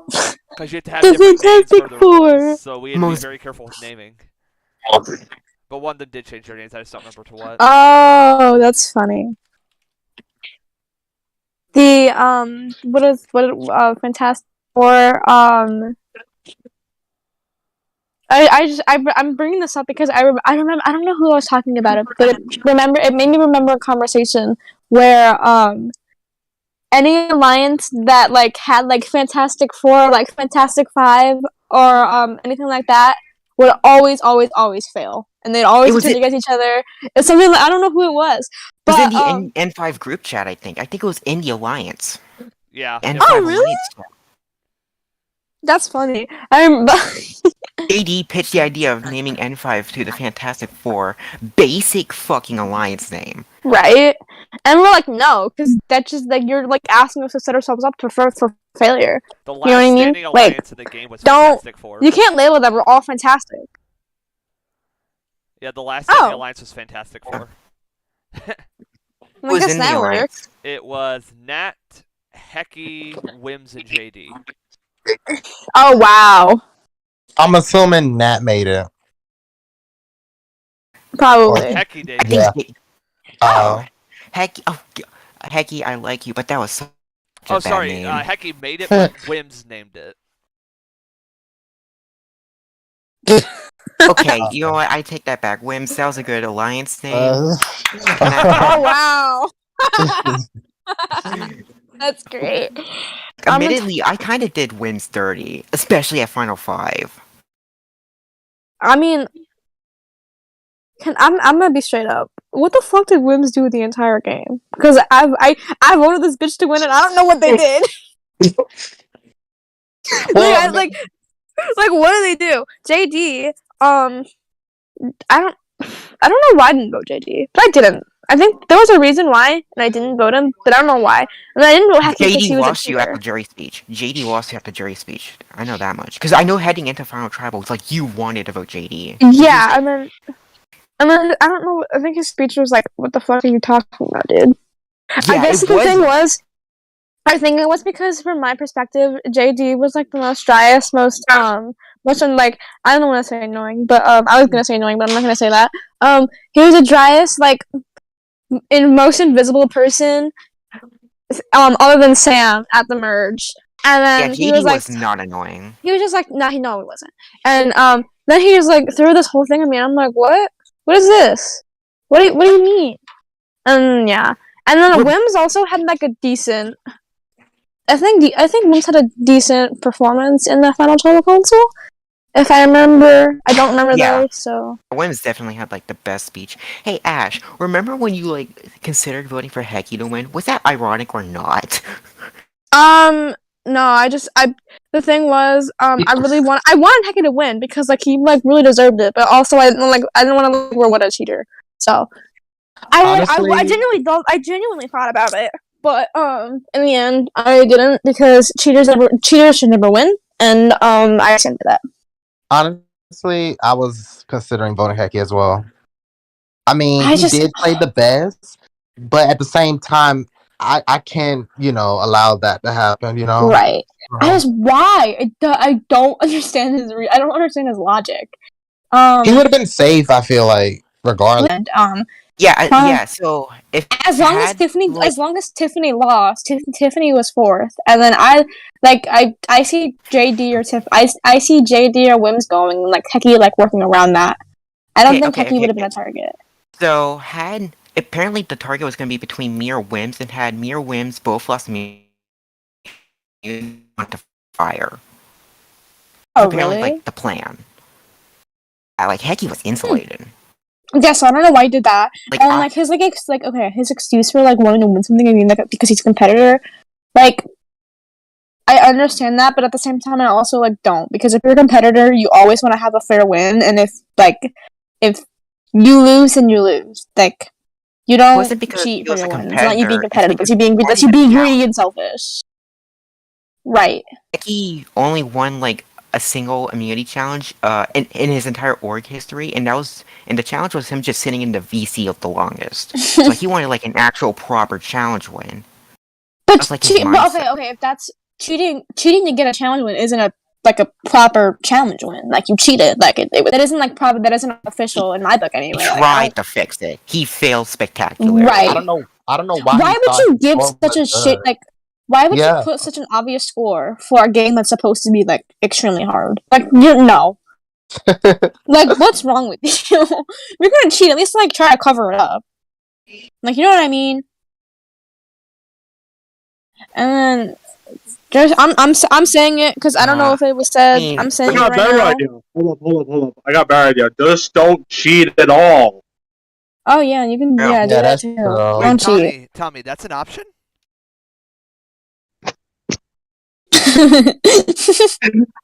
Because you had to have different names for the rules, so we had to be very careful with naming. But one of them did change their names, I just don't remember to what. Oh, that's funny. The Fantastic Four I'm bringing this up because I remember, I don't know who I was talking about it, but it made me remember a conversation where any alliance that like had like Fantastic Four, like Fantastic Five, or anything like that would always fail, and they'd always turn against each other. It's something like, I don't know who it was. But, it was in the N5 group chat, I think. I think it was in the alliance. Yeah. Oh, really? That's funny. AD pitched the idea of naming N5 to the Fantastic Four. Basic fucking alliance name. Right? And we're like, no, because that's just like you're like asking us to set ourselves up for failure. The last standing alliance of the game was Fantastic Four. You can't label that we're all fantastic. Yeah, the last standing alliance was Fantastic Four. I guess that works. It was Nat, Hecky, Wims, and JD. Oh, wow. I'm assuming Nat made it. Probably. Hecky did. Yeah. Hecky, I like you, but that was such a Oh, bad sorry. name. Hecky made it, but Wims named it. Okay, you know what? I take that back. Wims, that was a good alliance name. Oh wow, that's great. Admittedly, I kind of did Wims dirty, especially at Final 5. I mean, I'm gonna be straight up. What the fuck did Wims do the entire game? Because I voted this bitch to win, and I don't know what they did. Well, like what do they do? JD, I don't know why I didn't vote JD, but I didn't. I think there was a reason why, and I didn't vote him, but I don't know why. And I didn't vote Hecky because JD he was a lost you at cheater. the jury speech. JD lost you at the jury speech. I know that much. Because I know heading into Final Tribal, it's like you wanted to vote JD. Yeah, and then I don't know. I think his speech was like, "What the fuck are you talking about, dude?" Yeah, I guess it the was. thing was, I think it was because from my perspective, JD was like the most driest, most like I don't want to say annoying, but I was gonna say annoying, but I'm not gonna say that. He was the driest, like most invisible person, other than Sam at the merge, and Yeah, then he was JD like, was not annoying. he was just like, nah, he wasn't, and then he just like threw this whole thing at me. And I'm like, what? What is this? What do you mean? And yeah, and then Wims also had like a decent. I think Wims had a decent performance in the final total console. If I remember, I don't remember Yeah. though. So Wims definitely had like the best speech. Hey Ash, remember when you like considered voting for Hecky to win? Was that ironic or not? no, the thing was, I wanted Hecky to win because like he like really deserved it, but also I didn't want to look what a cheater. So honestly, I genuinely thought about it, but in the end I didn't because cheaters should never win, and I stand by that. honestly, I was considering voting Hecky as well. I mean, I he just did play the best, but at the same time, I can't, allow that to happen. right. I Uh, just why I don't understand I don't understand his logic. he would have been safe. I feel like, regardless. And, Yeah. So if as long as Tiffany lost, Tiffany was fourth, and then I see JD or I see JD or Wims going, and like Hecky like working around that. I don't think Hecky would have been a target. So had apparently the target was going to be between me or Wims, and had me or Wims both lost me to fire. Oh Apparently, really? like the plan. Like Hecky was insulated. Yeah, so I don't know why he did that. Like, And like his his excuse for like wanting to win something, I mean, like because he's a competitor, like I understand that, but at the same time, I also like don't because if you're a competitor, you always want to have a fair win, and if you lose, then you lose. Like you don't wasn't because cheat he for was your a wins. It's not you being competitor, it's competitive. because That's he you had a being challenge. greedy and selfish. Right. Hecky only won like a single immunity challenge in his entire org history, and the challenge was him just sitting in the VC of the longest. So he wanted like an actual proper challenge win. But, like his mindset. okay, if that's cheating to get a challenge win isn't a proper challenge win. Like you cheated. Like that isn't like proper. That isn't official in my book anyway. He tried to fix it. He failed spectacularly. Right. I don't know why. Why would you give such a shit good. like? Why would you put such an obvious score for a game that's supposed to be like extremely hard? Like no. Like what's wrong with you? If you're gonna cheat, at least like try to cover it up. Like you know what I mean? And then I'm saying it because I don't know if it was said. I'm saying I got it a better right now. idea. Hold up. I got a better idea. Just don't cheat at all. Oh yeah, you can do that too. Don't cheat. Tommy, that's an option?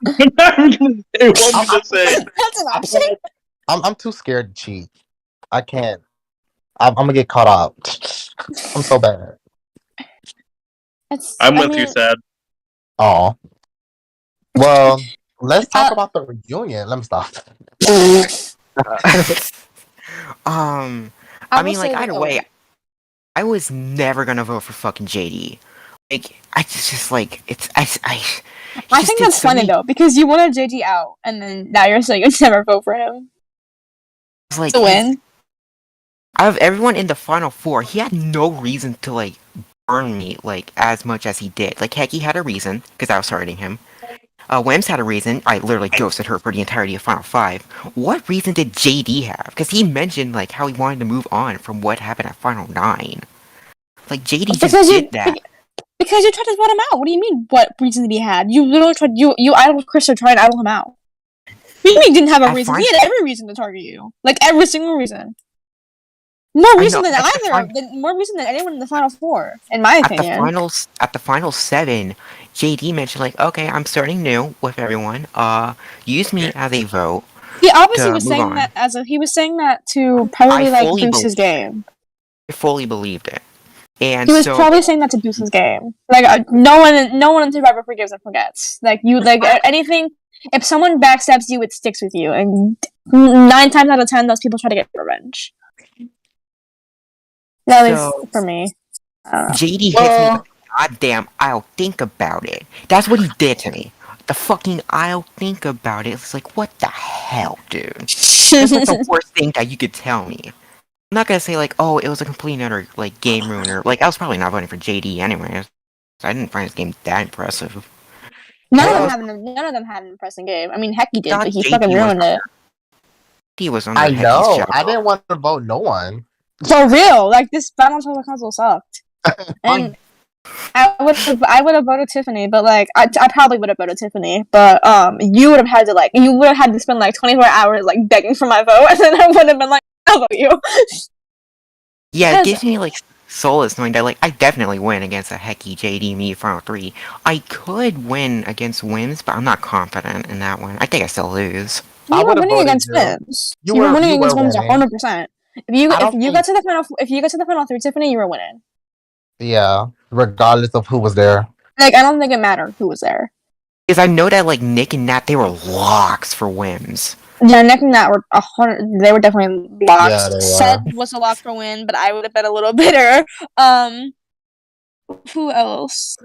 It won't be the same. That's an option. I'm too scared to cheat. I can't. I'm gonna get caught up. I'm so bad. I'm with you, Sad. Oh. Well, let's talk about the reunion. Let me stop. I mean, like either way, I was never gonna vote for fucking JD. Like, I just like it's I think that's funny though because you wanted JD out, and then now you're saying you'd never vote for him. Like to win. Out of everyone in the final four, he had no reason to like burn me like as much as he did. Like Heki had a reason because I was targeting him. Wims had a reason. I literally ghosted her for the entirety of Final Five. What reason did JD have? Because he mentioned like how he wanted to move on from what happened at Final 9. Like JD just did that. Because you tried to vote him out. What do you mean? What reason did he had? You literally tried. You idled Chris to try and idle him out. What do you mean he didn't have a reason? He had every reason to target you. Like every single reason. More reason than more reason than anyone in the final four, in my opinion. At the final 7, JD mentioned like, okay, I'm starting new with everyone. Use me as a vote. He obviously was saying that he was saying that to probably like boost his game. I fully believed it. And he was probably saying that to boost his game. Like no one in Survivor forgives and forgets. Like you like anything. If someone backstabs you, it sticks with you, and 9 times out of 10, those people try to get revenge. At least for me. JD hits me with goddamn I'll think about it. That's what he did to me. The fucking I'll think about it. It's like, what the hell, dude? That's like the worst thing that you could tell me. I'm not gonna say like, oh, it was a complete and utter like game ruiner. Like I was probably not voting for JD anyways. I didn't find his game that impressive. None of them had an impressive game. I mean, heck, he did, but he fucking ruined it. He was on. I know. I didn't want to vote no one. For real, like this Final Total Console sucked. And I would have voted Tiffany, but like I probably would have voted Tiffany, but you would have had to spend like 24 hours like begging for my vote, and then I would have been like, I'll vote you. Yeah, it gives me like solace knowing that like I definitely win against a Heki, JD, me, Final 3. I could win against Wims, but I'm not confident in that one. I think I still lose. You were winning against Wims. You were winning against Wims 100%. If you got to the final 3, Tiffany, you were winning. Yeah, regardless of who was there. Like I don't think it mattered who was there. Because I know that like Nick and Nat, they were locks for Wims. Yeah, Nick and Nat were 100. They were definitely locks. Yeah, they were. Seth was a lock for win, but I would have been a little bitter. Who else?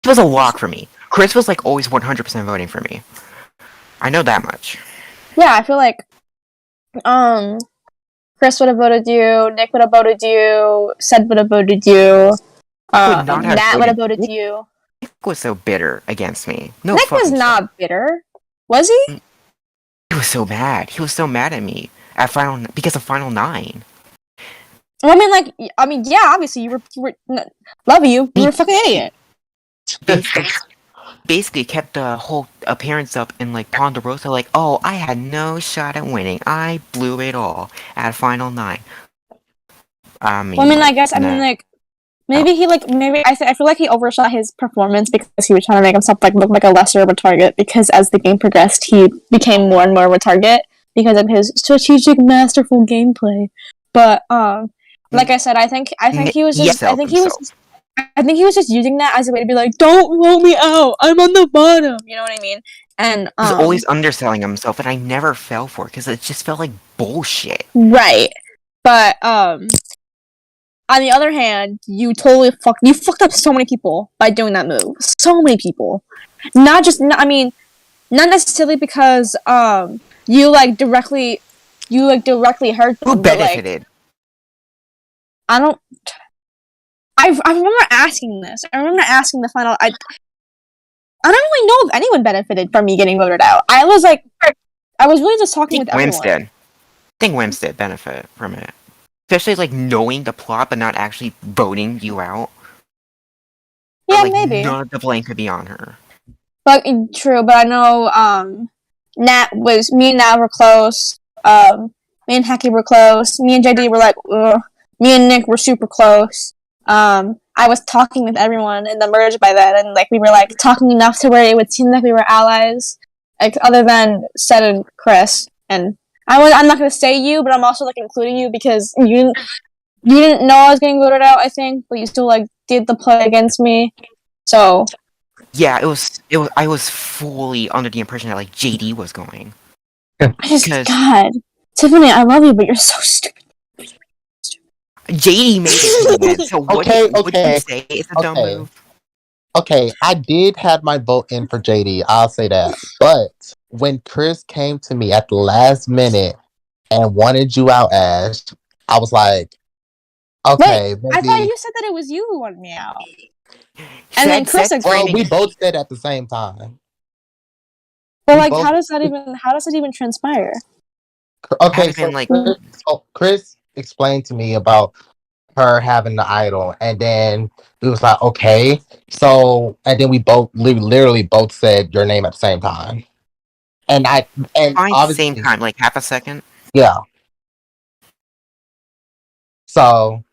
It was a lock for me. Chris was like always 100% voting for me. I know that much. Yeah, I feel like Chris would have voted you, Nick would have voted you, Seth would have voted you, Nat would have voted you. Nick was so bitter against me. No, Nick was not bitter. Was he? He was so mad. He was so mad at me because of Final 9. Well, I mean, yeah, obviously you were love you. You were a fucking idiot. Basically kept the whole appearance up in like Ponderosa, like, oh, I had no shot at winning. I blew it all at Final 9. I mean, maybe I feel like he overshot his performance because he was trying to make himself like look like a lesser of a target. Because as the game progressed, he became more and more of a target because of his strategic, masterful gameplay. But like I said, I think he was just using that as a way to be like, don't roll me out, I'm on the bottom. You know what I mean? And he was always underselling himself, and I never fell for it because it just felt like bullshit. Right, but on the other hand, you fucked up so many people by doing that move. So many people, not necessarily because you directly hurt them. Who benefited? I remember asking this. I remember asking the final. I don't really know if anyone benefited from me getting voted out. I was really just talking with everyone. I think Wims did benefit from it. Especially, like, knowing the plot, but not actually voting you out. Yeah, maybe. None of the blame could be on her. But, true, but I know, me and Nat were close. Me and Heki were close. Me and JD were like, ugh. Me and Nick were super close. I was talking with everyone in the merge by then, and, like, we were, like, talking enough to where it would seem like we were allies. Like, other than Seth and Chris, and I'm not gonna say you, but I'm also like including you because you didn't know I was getting voted out, I think, but you still like did the play against me. So yeah, it was. I was fully under the impression that like JD was going. God, Tiffany, I love you, but you're so stupid. JD made it. So what did you say? It's a dumb move. Okay, I did have my vote in for JD. I'll say that, but when Chris came to me at the last minute and wanted you out, Ash, I was like, okay, Wait, I thought maybe. you said that it was you who wanted me out. And then Chris Said Well, agreed. we both said at the same time. But We like, both. how does that even transpire? Okay, had it so been like Chris explained to me about her having the idol, and then we was like, okay. So, and then we literally both said your name at the same time, and fine, same obviously, time, like half a second. yeah. So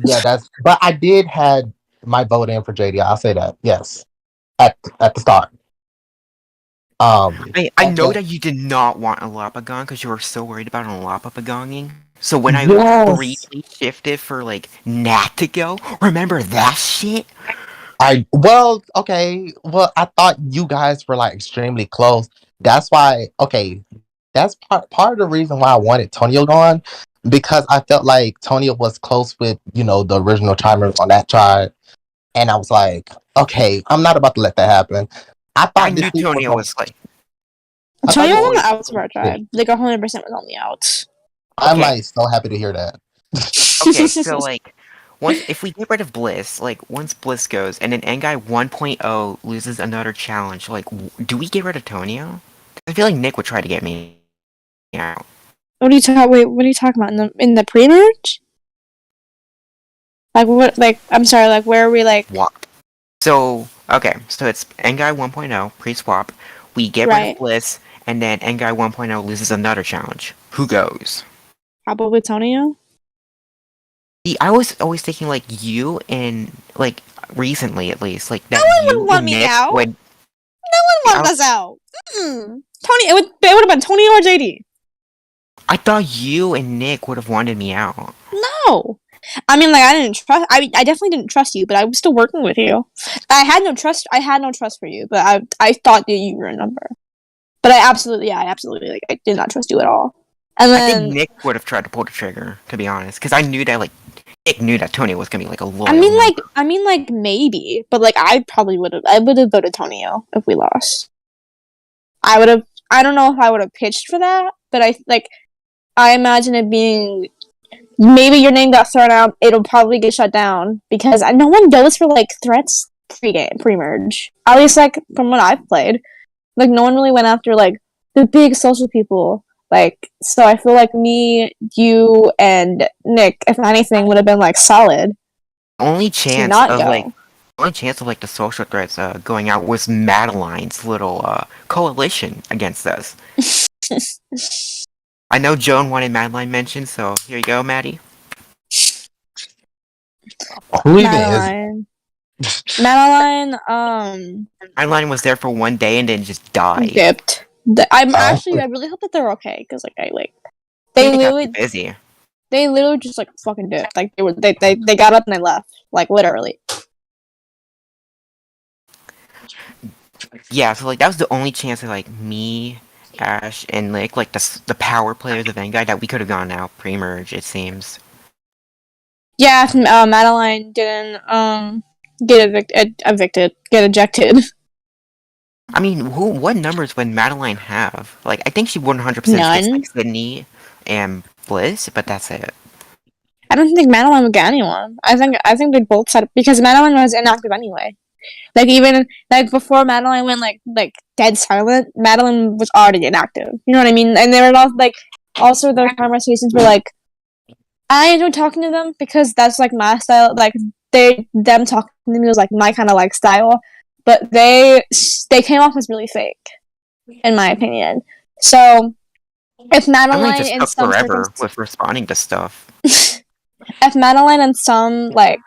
yeah, but I did had my vote in for JD. I'll say that, yes, at the start. I And know then, that you did not want a Lapagong because you were so worried about a Lapagonging. So when I yes, briefly shifted for like Nat to go, remember that shit? okay. Well, I thought you guys were like extremely close. That's why. Okay, that's part of the reason why I wanted Tonio gone, because I felt like Tonio was close with the original timers on that tribe, and I was like, okay, I'm not about to let that happen. I I thought this knew season was Tonio going. was like, I thought Tony this was on season the always. outs of our was tribe. Like 100% was on the outs. I'm Okay, like so happy to hear that. okay, so like, once if we get rid of Bliss, like once Bliss goes, and then Engai 1.0 loses another challenge, like, do we get rid of Tonio? I feel like Nick would try to get me out. Wait, what are you talking about in the pre-merge? Like what? Like I'm sorry. Like where are we? Like Swap. So okay, so it's Engai 1.0 pre-swap. We get rid of right? Bliss, and then Engai 1.0 loses another challenge. Who goes? Probably Tonio. See, I was always thinking like you and like recently at least, like No that one you would want and me Nick out. would. No one wants us out. Tony, it would have been Tony or JD. I thought you and Nick would have wanted me out. No. I mean, like I didn't trust. I definitely didn't trust you, but I was still working with you. I had no trust. I had no trust for you, but I thought that you were a number. But I absolutely like I did not trust you at all. And I think then Nick would have tried to pull the trigger, to be honest, because I knew that like Nick knew that Tony was gonna be like a loyal member. I mean like maybe, but like I probably would have. I would have voted Tonio if we lost. I would have. I don't know if I would have pitched for that, but I imagine it being maybe your name got thrown out. It'll probably get shut down because no one goes for like threats pre-merge. At least like from what I've played, like no one really went after like the big social people. Like so, I feel like me, you, and Nick, if anything, would have been like solid Only to chance not of like go. only chance of like the social threats going out was Madeline's little coalition against us. I know Joan wanted Madeline mentioned, so here you go, Maddie. Who even is? Madeline. Madeline, Madeline was there for one day and then just died. dipped. I'm Oh. actually, I really hope that they're okay because, like, I they think they got too literally, busy. they literally just like fucking dipped. Like they got up and they left. Like literally. Yeah, so like that was the only chance of like me, Ash, and Nick, like the power players of Vanguard that we could have gone out pre-merge. It seems. Yeah, if, Madeline didn't get get ejected. I mean, what numbers would Madeline have? Like, I think she 100% gets None. like Sydney and Bliss, but that's it. I don't think Madeline would get anyone. I think they both said because Madeline was inactive anyway. Like even like before Madeline went like dead silent, Madeline was already inactive. You know what I mean? And they were all like also their conversations were like I enjoyed talking to them because that's like my style. Like them talking to me was like my kind of like style. But they came off as really fake, in my opinion. So if Madeline Madeline just in took some forever circumstances with responding to stuff. if Madeline and some like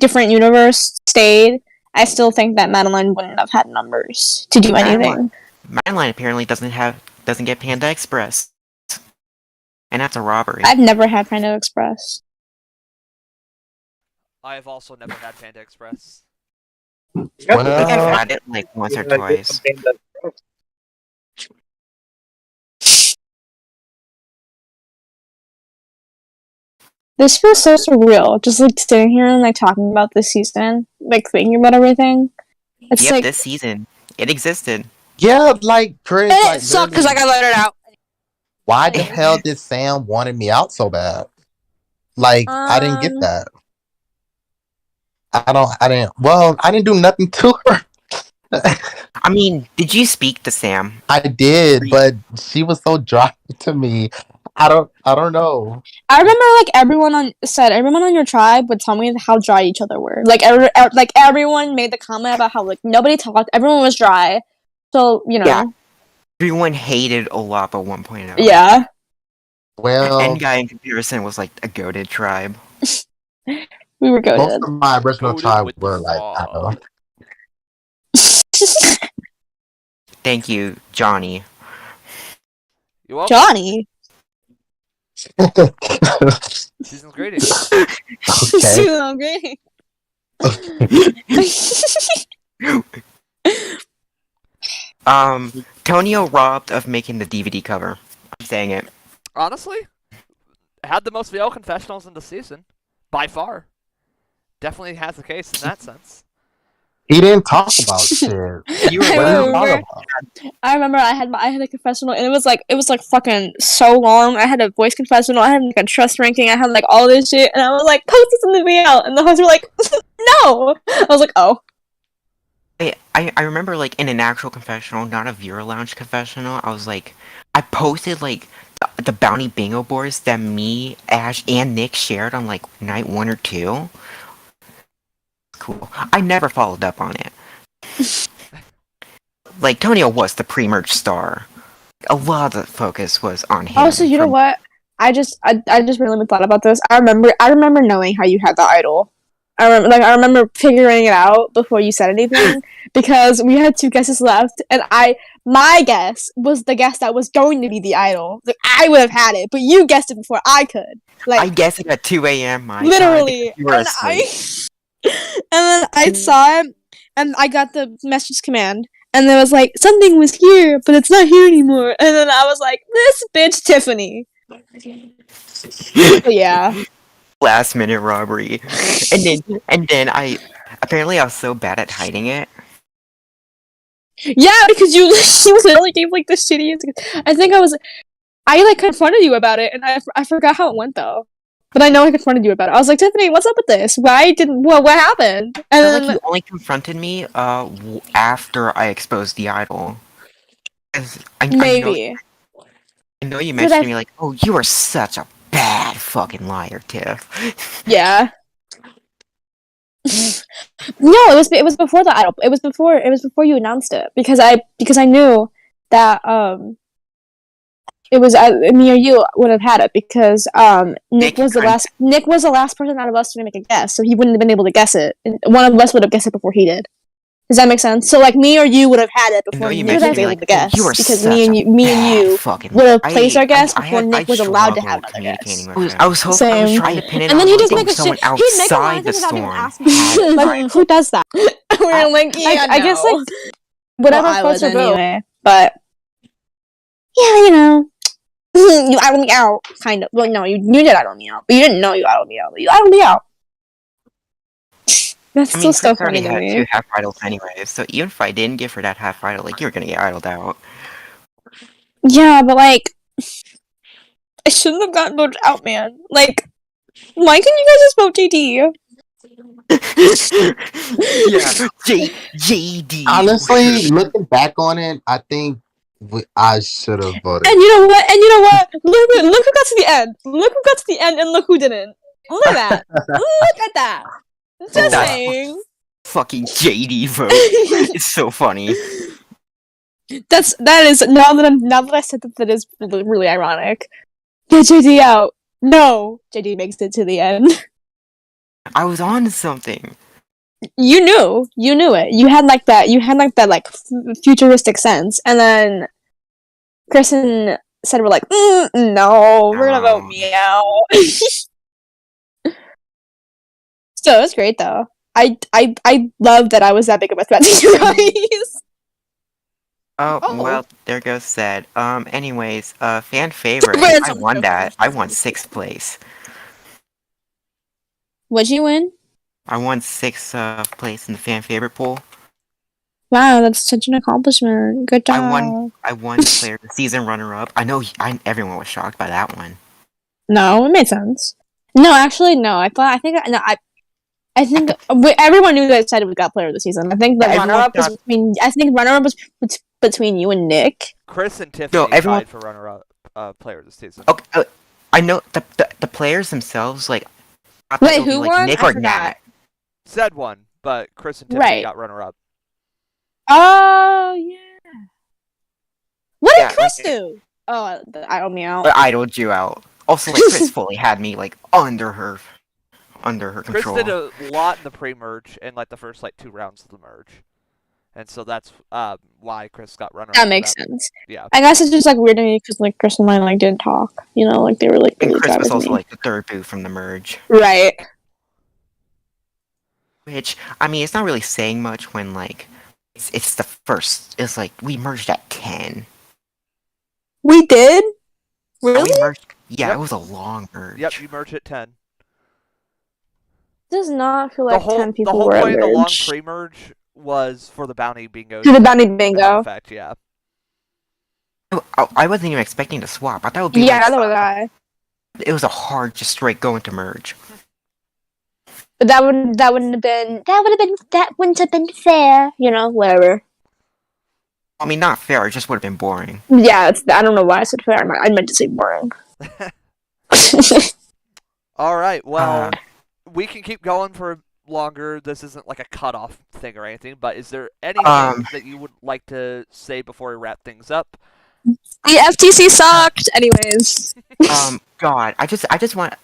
different universe stayed, I still think that Madeline wouldn't have had numbers to do anything. Madeline apparently doesn't get Panda Express, and that's a robbery. I've never had Panda Express. I have also never had Panda Express. I think I've had it like once or twice. This feels so surreal. Just like sitting here and like talking about this season, like thinking about everything. It's Yep, like this season it existed. Yeah, like Chris. and Like, it sucked because I got let it out. why the hell did Sam wanted me out so bad? Like I didn't get that. I didn't do nothing to her. I mean, did you speak to Sam? I did, but she was so dry to me. I don't know. I remember like everyone on your tribe would tell me how dry each other were. Like everyone made the comment about how like nobody talked, everyone was dry. So, you know. Yeah. Everyone hated Olap at 1.0. Yeah. Well, And guy in comparison was like a goated tribe. We were most goated. of my original Goated tribe with the were like, I don't know. Thank you, Johnny. You're welcome. Johnny. Season's greeting. Okay. Tonio robbed of making the DVD cover. I'm saying it. Honestly, had the most VL confessionals in the season, by far. Definitely has the case in that sense. He didn't talk about shit. You were I What did he remember. talk about? I remember I had a confessional and it was like fucking so long. I had a voice confessional, I had like a trust ranking, I had like all this shit, and I was like, post this in the VL, and the hosts were like, no. I was like, oh. I remember like in an actual confessional, not a Viewer Lounge confessional, I was like, I posted like the bounty bingo boards that me, Ash, and Nick shared on like night 1 or 2. Cool. I never followed up on it. Like, Tonio was the pre-merge star. A lot of the focus was on him. Also, you know what? I just really thought about this. I remember knowing how you had the idol. I remember figuring it out before you said anything because we had 2 guesses left, and my guess was the guess that was going to be the idol. Like I would have had it, but you guessed it before I could. Like I guessed it at 2 a.m. my literally, time. You were asleep. and then I saw it, and I got the message command, and there was like something was here, but it's not here anymore. And then I was like, this bitch Tiffany. But yeah. Last minute robbery. and then I was so bad at hiding it. Yeah, because you literally gave like the shittiest. I like confronted you about it, and I forgot how it went though. But I know I confronted you about it. I was like, Tiffany, what's up with this? What happened? And I feel then like you only confronted me after I exposed the idol. maybe. I know you mentioned to me like, oh, you are such a bad fucking liar, Tiff. Yeah. No, it was before the idol. It was before you announced it because I knew that it was me or you would have had it because Nick was the last person out of us to make a guess, so he wouldn't have been able to guess it. And one of us would have guessed it before he did. Does that make sense? So like me or you would have had it before Nick was able to guess because me and you would have placed our guess before Nick was allowed to have another guess. I was trying to pin it and then on he just like, make a someone shit. He'd make a line outside the without even storm. asking. Like who does that? We're like, yeah, I guess like whatever floats your boat. Anyway. But yeah, you know, you idled me out, kind of. Well, no, you did idle me out, but you didn't know you idled me out. But you idled me out. That's still so funny to me. 2 half idols anyways, so even if I didn't give her that half idol, like you're gonna get idled out. Yeah, but like, I shouldn't have gotten voted out, man. Like, why can you guys just vote JD? Yeah, JD. Honestly, looking back on it, I think I should have voted. And you know what? Look who got to the end. Look who got to the end, and look who didn't. Look at that. Look at that. Just saying. Fucking JD vote. It's so funny. That is now that I said that is really ironic. Get JD out. No, JD makes it to the end. I was on something. You knew it. You had like that like futuristic sense, and then Kristen said, "We're like, no, we're gonna vote me out." So it was great though. I love that I was that big of a threat to you guys. Oh, well, there goes said. Anyways, fan favorite. I won that. I won 6th place. What'd you win? I won 6th place in the fan favorite pool. Wow, that's such an accomplishment. Good job. I won player of the season runner up. I know everyone was shocked by that one. No, it made sense. No, actually, no. I think everyone knew that Clyde got player of the season. I think the Everyone runner-up was thought- between. I think runner-up was between you and Nick. Chris and Tiffany everyone- tied for runner-up player this season. Okay, I know the players themselves like. thought that Wait, it would be, who like, won? Nick I or forgot. Nat. Said one, but Chris and Tiffany Right. got runner-up. Oh yeah. What did Yeah, Chris like- do? Oh, I don't meow. But I idled you out. Also, like Chris fully had me like under her Chris control. did a lot in the pre-merge and like the first like 2 rounds of the merge, and so that's why Chris got runner-up. That makes sense. Yeah. I guess it's just like weird to me because like Chris and I like didn't talk. You know, like they were like And really Chris bad was with also me. like the third boot from the merge. Right. Which I mean, it's not really saying much when like it's the first. It's like we merged at 10. We did. We Really? merged. Yeah, Yep. it was a long merge. Yep, you merge at 10. Does not feel like 10 The people whole were point of the long merged. pre-merge was for the bounty bingo. To the bounty to have bingo. effect, yeah. I wasn't even expecting to swap. I thought it would be Yeah, like, that was I. it was a hard, just straight going to merge. But that wouldn't have been fair. You know, whatever. I mean, not fair. It just would have been boring. Yeah, I don't know why I said fair. I meant to say boring. All right, well, Uh, we can keep going for longer. This isn't like a cutoff thing or anything, but is there anything that you would like to say before we wrap things up? The FTC sucked. Anyways. God, I just want.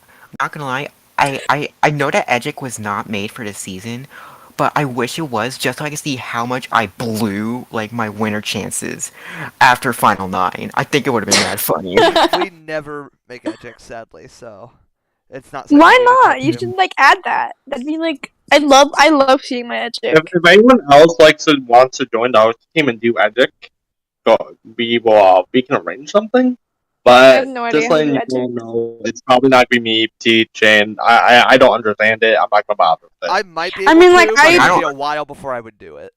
Not gonna lie, I know that Edgic was not made for this season, but I wish it was just so I could see how much I blew like my winner chances after Final 9. I think it would have been mad funny. We never make Edgic, sadly, so it's not. Why something we not? would You do. should like add that. That'd be like I love seeing my Edgic. If anyone else wants to join our team and do Edgic, we can arrange something. But have no idea just how to letting do you all know, it's probably not gonna be me teaching. I don't understand it. I'm not gonna bother with it. I might be. I Able mean, to, like, but I it'd be don't- a while before I would do it.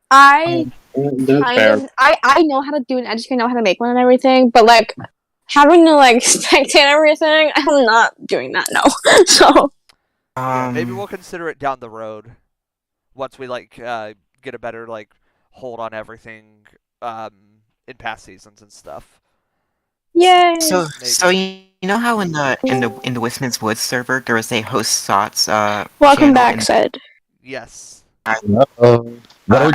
I That's kind fair. of I know how to do an Edgic, I know how to make one and everything, but like having to like spectate everything, I'm not doing that. No. So Yeah, maybe we'll consider it down the road once we like get a better like hold on everything in past seasons and stuff. yay. So you know how in the Wistman's Woods server there was a host Sots Welcome channel back, and- said. Yes. I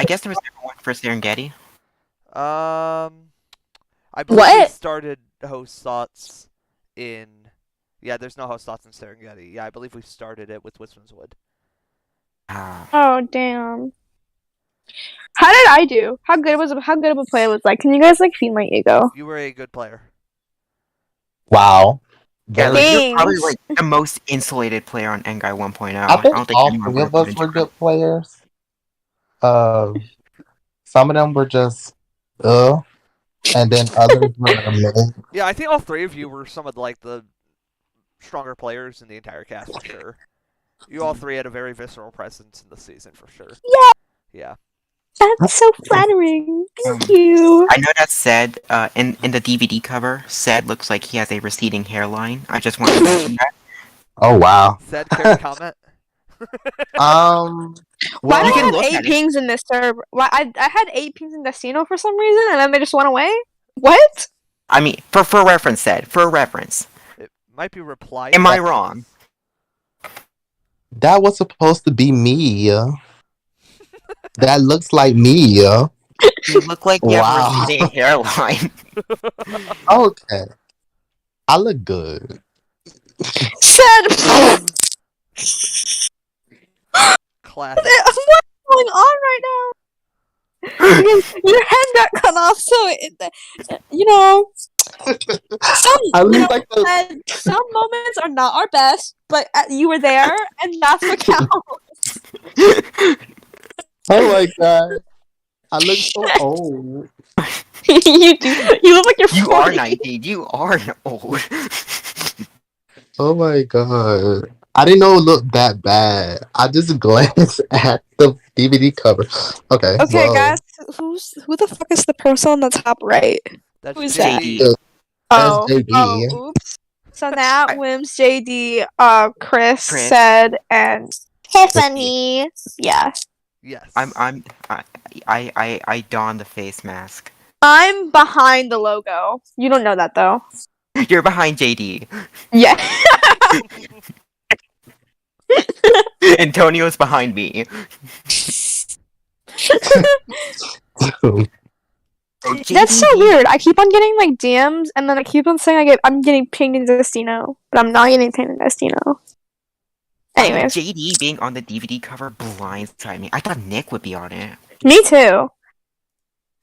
guess there was never one for Serengeti. I believe we What? started host thoughts in. Yeah, there's no host thoughts in Serengeti. Yeah, I believe we started it with Wisman's Wood. Ah. Oh damn. How did I do? How good of a play was like? Can you guys like feed my ego? You were a good player. Wow. Yeah, Very- like, you're probably Thanks. like the most insulated player on Engai 1.0. I think don't think all anyone three of would've us been were good players. Some of them were just and then others were amazing. Yeah, I think all 3 of you were some of like the stronger players in the entire cast for sure. You all 3 had a very visceral presence in the season for sure. Yeah. Yeah. That's so flattering. Thank Um, you. I know that said in the DVD cover, Sed looks like he has a receding hairline. I just want to mention that. Oh wow. Said, care to comment? Well, Why do you I can have look 8 at it. pings in this server? Why I had 8 pings in Destino for some reason, and then they just went away. What? I mean, for reference, Sed, for reference. It might be reply. Am I wrong? that was supposed to be me. That looks like me. You look like you have a Wow. receding hairline. Okay. I look good. Said. Classic. What's going on right now? Your head got cut off, so you know. Some, I you look know, like the Said, some moments are not our best, but you were there, and that's what counts. oh my god. I look so old. You do. You look like you're You 40. are 19. You are old. Oh my god. I didn't know it looked that bad. I just glanced at the DVD cover. Okay. Okay, well, guys, who the fuck is the person on the top right? That's Who's JD. that? Oh, JD. oops. So Nat, Wims, JD, Chris, Chris. said, and Tiffany. Yeah. Yes. I don the face mask. I'm behind the logo. You don't know that though. You're behind JD. Yeah. Antonio's behind me. That's so weird. I keep on getting like DMs, and then I keep on saying I'm getting pinged in Destino, but I'm not getting pinged in Destino. Anyways, JD being on the DVD cover blindsided me. I thought Nick would be on it. me too.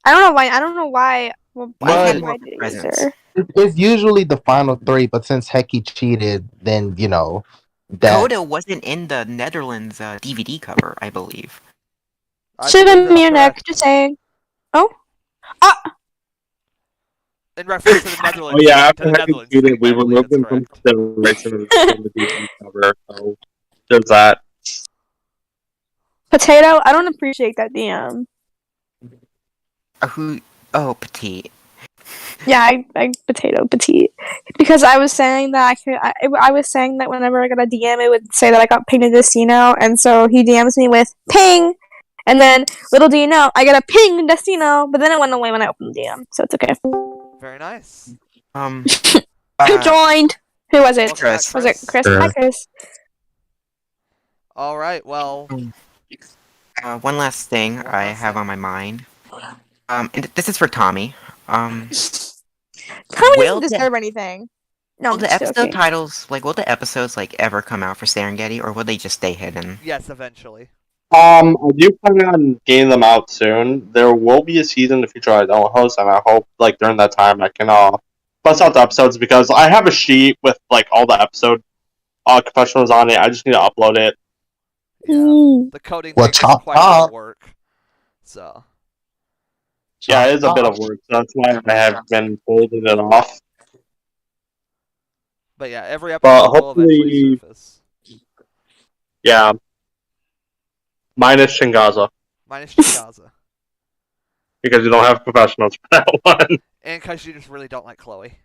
I don't know why. I don't know why. Well, I had why more did it presents. either. It's usually the final three, but since Heki cheated, then that. Coda wasn't in the Netherlands DVD cover, I believe. Should have believe been that's your neck. correct. Just saying. Oh. In reference to the Netherlands. Oh yeah, to after the having Netherlands tweeted, team, we I believe removed that's him from correct. consideration from the DVD cover. So there's that. Potato. I don't appreciate that DM. Who? Oh, Petite. Yeah, I potato petite because I was saying that I was saying that whenever I got a DM, it would say that I got pinged in Destino, and so he DMs me with ping, and then little do you know, I got a ping in Destino, but then it went away when I opened the DM, so it's okay. Very nice. Who joined? Who was it? Welcome back, Chris. Was it Chris? Sure. Hi, Chris. All right. Well, One last thing One I last have thing. on my mind. And this is for Tommy. Tommy Will doesn't deserve anything. No, will I'm the just episode joking. titles, will the episodes ever come out for Serengeti, or will they just stay hidden? yes, eventually. I do plan on getting them out soon. There will be a season in the future I don't host, and I hope during that time I can bust out the episodes because I have a sheet with all the episode confessionals on it. I just need to upload it. Yeah. The coding Well, takes chop quite a bit of chop. work. So. Yeah, it is a bit of work, so that's why I have been holding it off. But yeah, every But episode will eventually hopefully, surface. yeah. Minus Shingaza, Minus Shingaza. because you don't have professionals for that one. And because you just really don't like Chloe.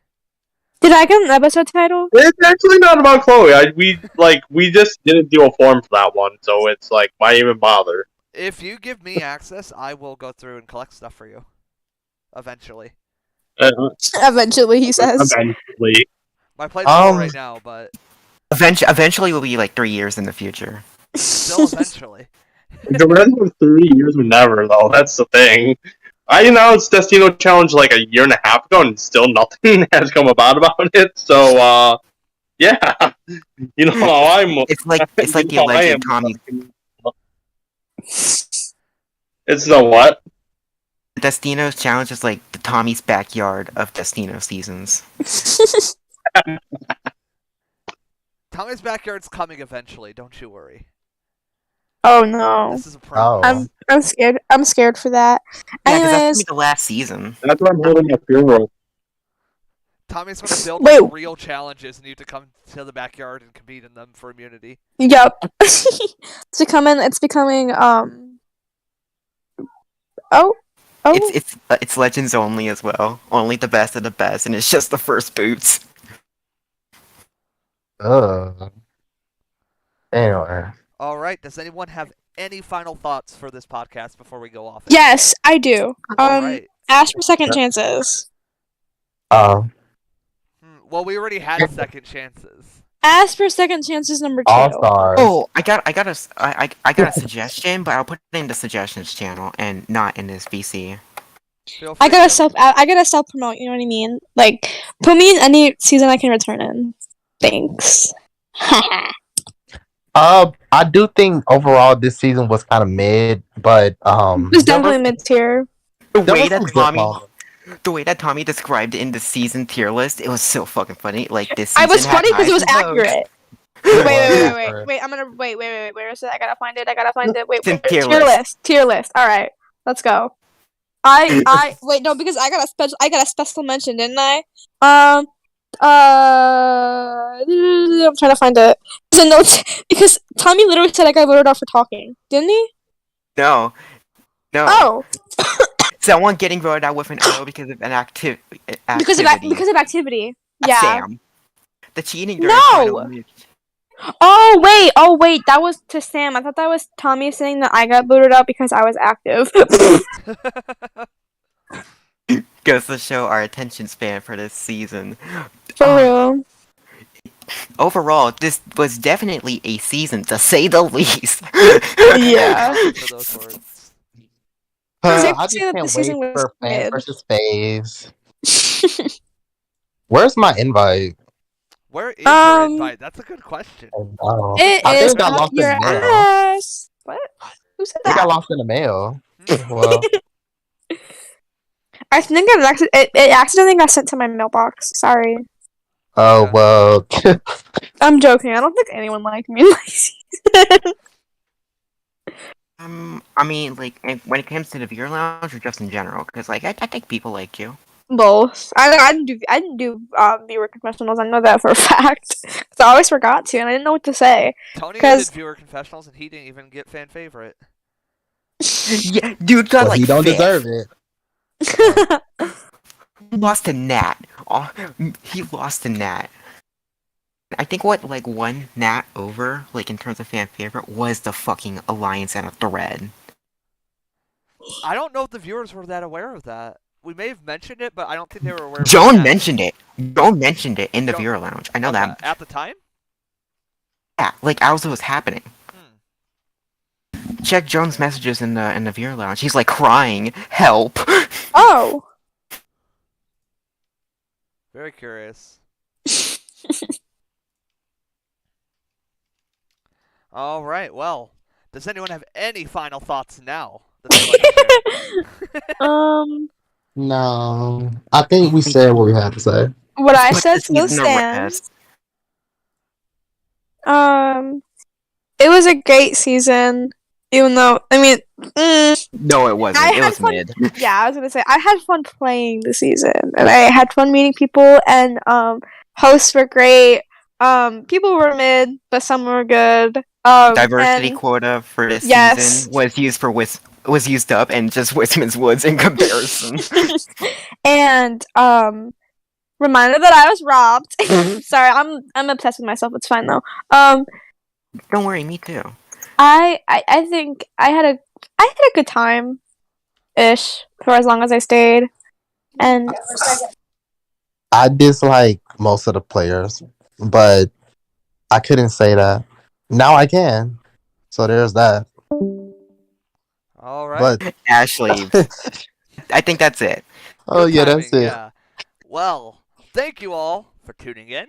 Did I get an episode title? It's actually not about Chloe. We just didn't do a form for that one, so it's why even bother? If you give me access, I will go through and collect stuff for you. Eventually. Eventually, he says. Eventually. My plate's full right now, but Eventually will be 3 years in the future. still eventually. The rest of 3 years would never, though. That's the thing. I announced Destino Challenge a year and a half ago, and still nothing has come about it. So, yeah, you know how I'm. It's like the alleged Tommy. It's the what? Destino's challenge is like the Tommy's backyard of Destino seasons. Tommy's backyard's coming eventually. Don't you worry. Oh no. This is a promise. Oh. I'm scared. I'm scared for that. Yeah, because that's gonna Anyways, be the last season. That's why I'm holding my funeral. Tommy's gonna build Wait. real challenges, and you have to come to the backyard and compete in them for immunity. yup. It's becoming Oh. It's legends only as well. Only the best of the best, and it's just the first boots. Anyway. All right. Does anyone have any final thoughts for this podcast before we go off? Yes, I do. All right. Ask for second chances. Well, we already had second chances. Ask for second chances number 2. All stars. Oh, I got a suggestion, but I'll put it in the suggestions channel and not in this VC. Feel free I gotta to. self promote, you know what I mean? Put me in any season I can return in. Thanks. I do think overall this season was kind of mid, but It was definitely mid tier. The there way was that some good Tommy, moments. the way that Tommy described it in the season tier list, it was so fucking funny. This I season was had funny because it was highs and lows. accurate. Wait, I'm gonna wait, where is it? I gotta find it. Wait, It's in tier list. Alright, let's go. I wait, no, because I got a special mention, didn't I? I'm trying to find it. There's a note because Tommy literally said I got voted off for talking, didn't he? No. Oh, Someone getting voted out with an O because of an activity. because of activity. Yeah. Sam. The cheating during final No! match. Oh wait, that was to Sam. I thought that was Tommy saying that I got booted out because I was active. Goes to show our attention span for this season. For real. Overall, this was definitely a season, to say the least. Yeah. For those words. Safe I to say just that the can't season wait was for fans mid. versus faves. Where's my invite? Where is your Um, invite? That's a good question. Oh, It I is think it got up lost in your the mail. ass. What? Who said It got that? lost in the mail. Hmm. Well, I think it accidentally got sent to my mailbox. Sorry. oh Yeah. well. I'm joking. I don't think anyone liked me in my season. I mean, like, when it comes to the Viewer Lounge or just in general, because, like, I think people like you. Both. I didn't do viewer confessionals. I know that for a fact. 'Cause I always forgot to, and I didn't know what to say. Tony did 'Cause viewer confessionals and he didn't even get fan favorite. Yeah, dude got Well, like he don't fifth. deserve it. He lost to Nat. Oh, he lost to Nat. I think what like won Nat over, like in terms of fan favorite, was the fucking alliance and a thread. I don't know if the viewers were that aware of that. We may have mentioned it, but I don't think they were aware of Joan that. mentioned it. Joan mentioned it in the Joan- Viewer Lounge. I know Okay, that. at the time? Yeah, like as it was happening. Hmm. Check Joan's messages in the Viewer Lounge. He's like crying, help. Oh. Very curious. All right. Well, does anyone have any final thoughts now that they'd like to share? No, I think we said what we had to say. What I Put said the still season to stands. rest. It was a great season. Even though, I mean, No, it wasn't. I It had was fun. mid. Yeah, I was gonna say I had fun playing the season, and I had fun meeting people. And hosts were great. People were mid, but some were good. Diversity And quota for this yes. season was used up, and just Wisman's Woods in comparison. And reminder that I was robbed. Sorry, I'm obsessed with myself. It's fine though. Don't worry, me too. I think I had a good time, ish, for as long as I stayed. And I dislike most of the players, but I couldn't say that. Now I can. So there's that. All right. But Ashley, I think that's it. oh Good yeah, that's timing, it. yeah. Well, thank you all for tuning in.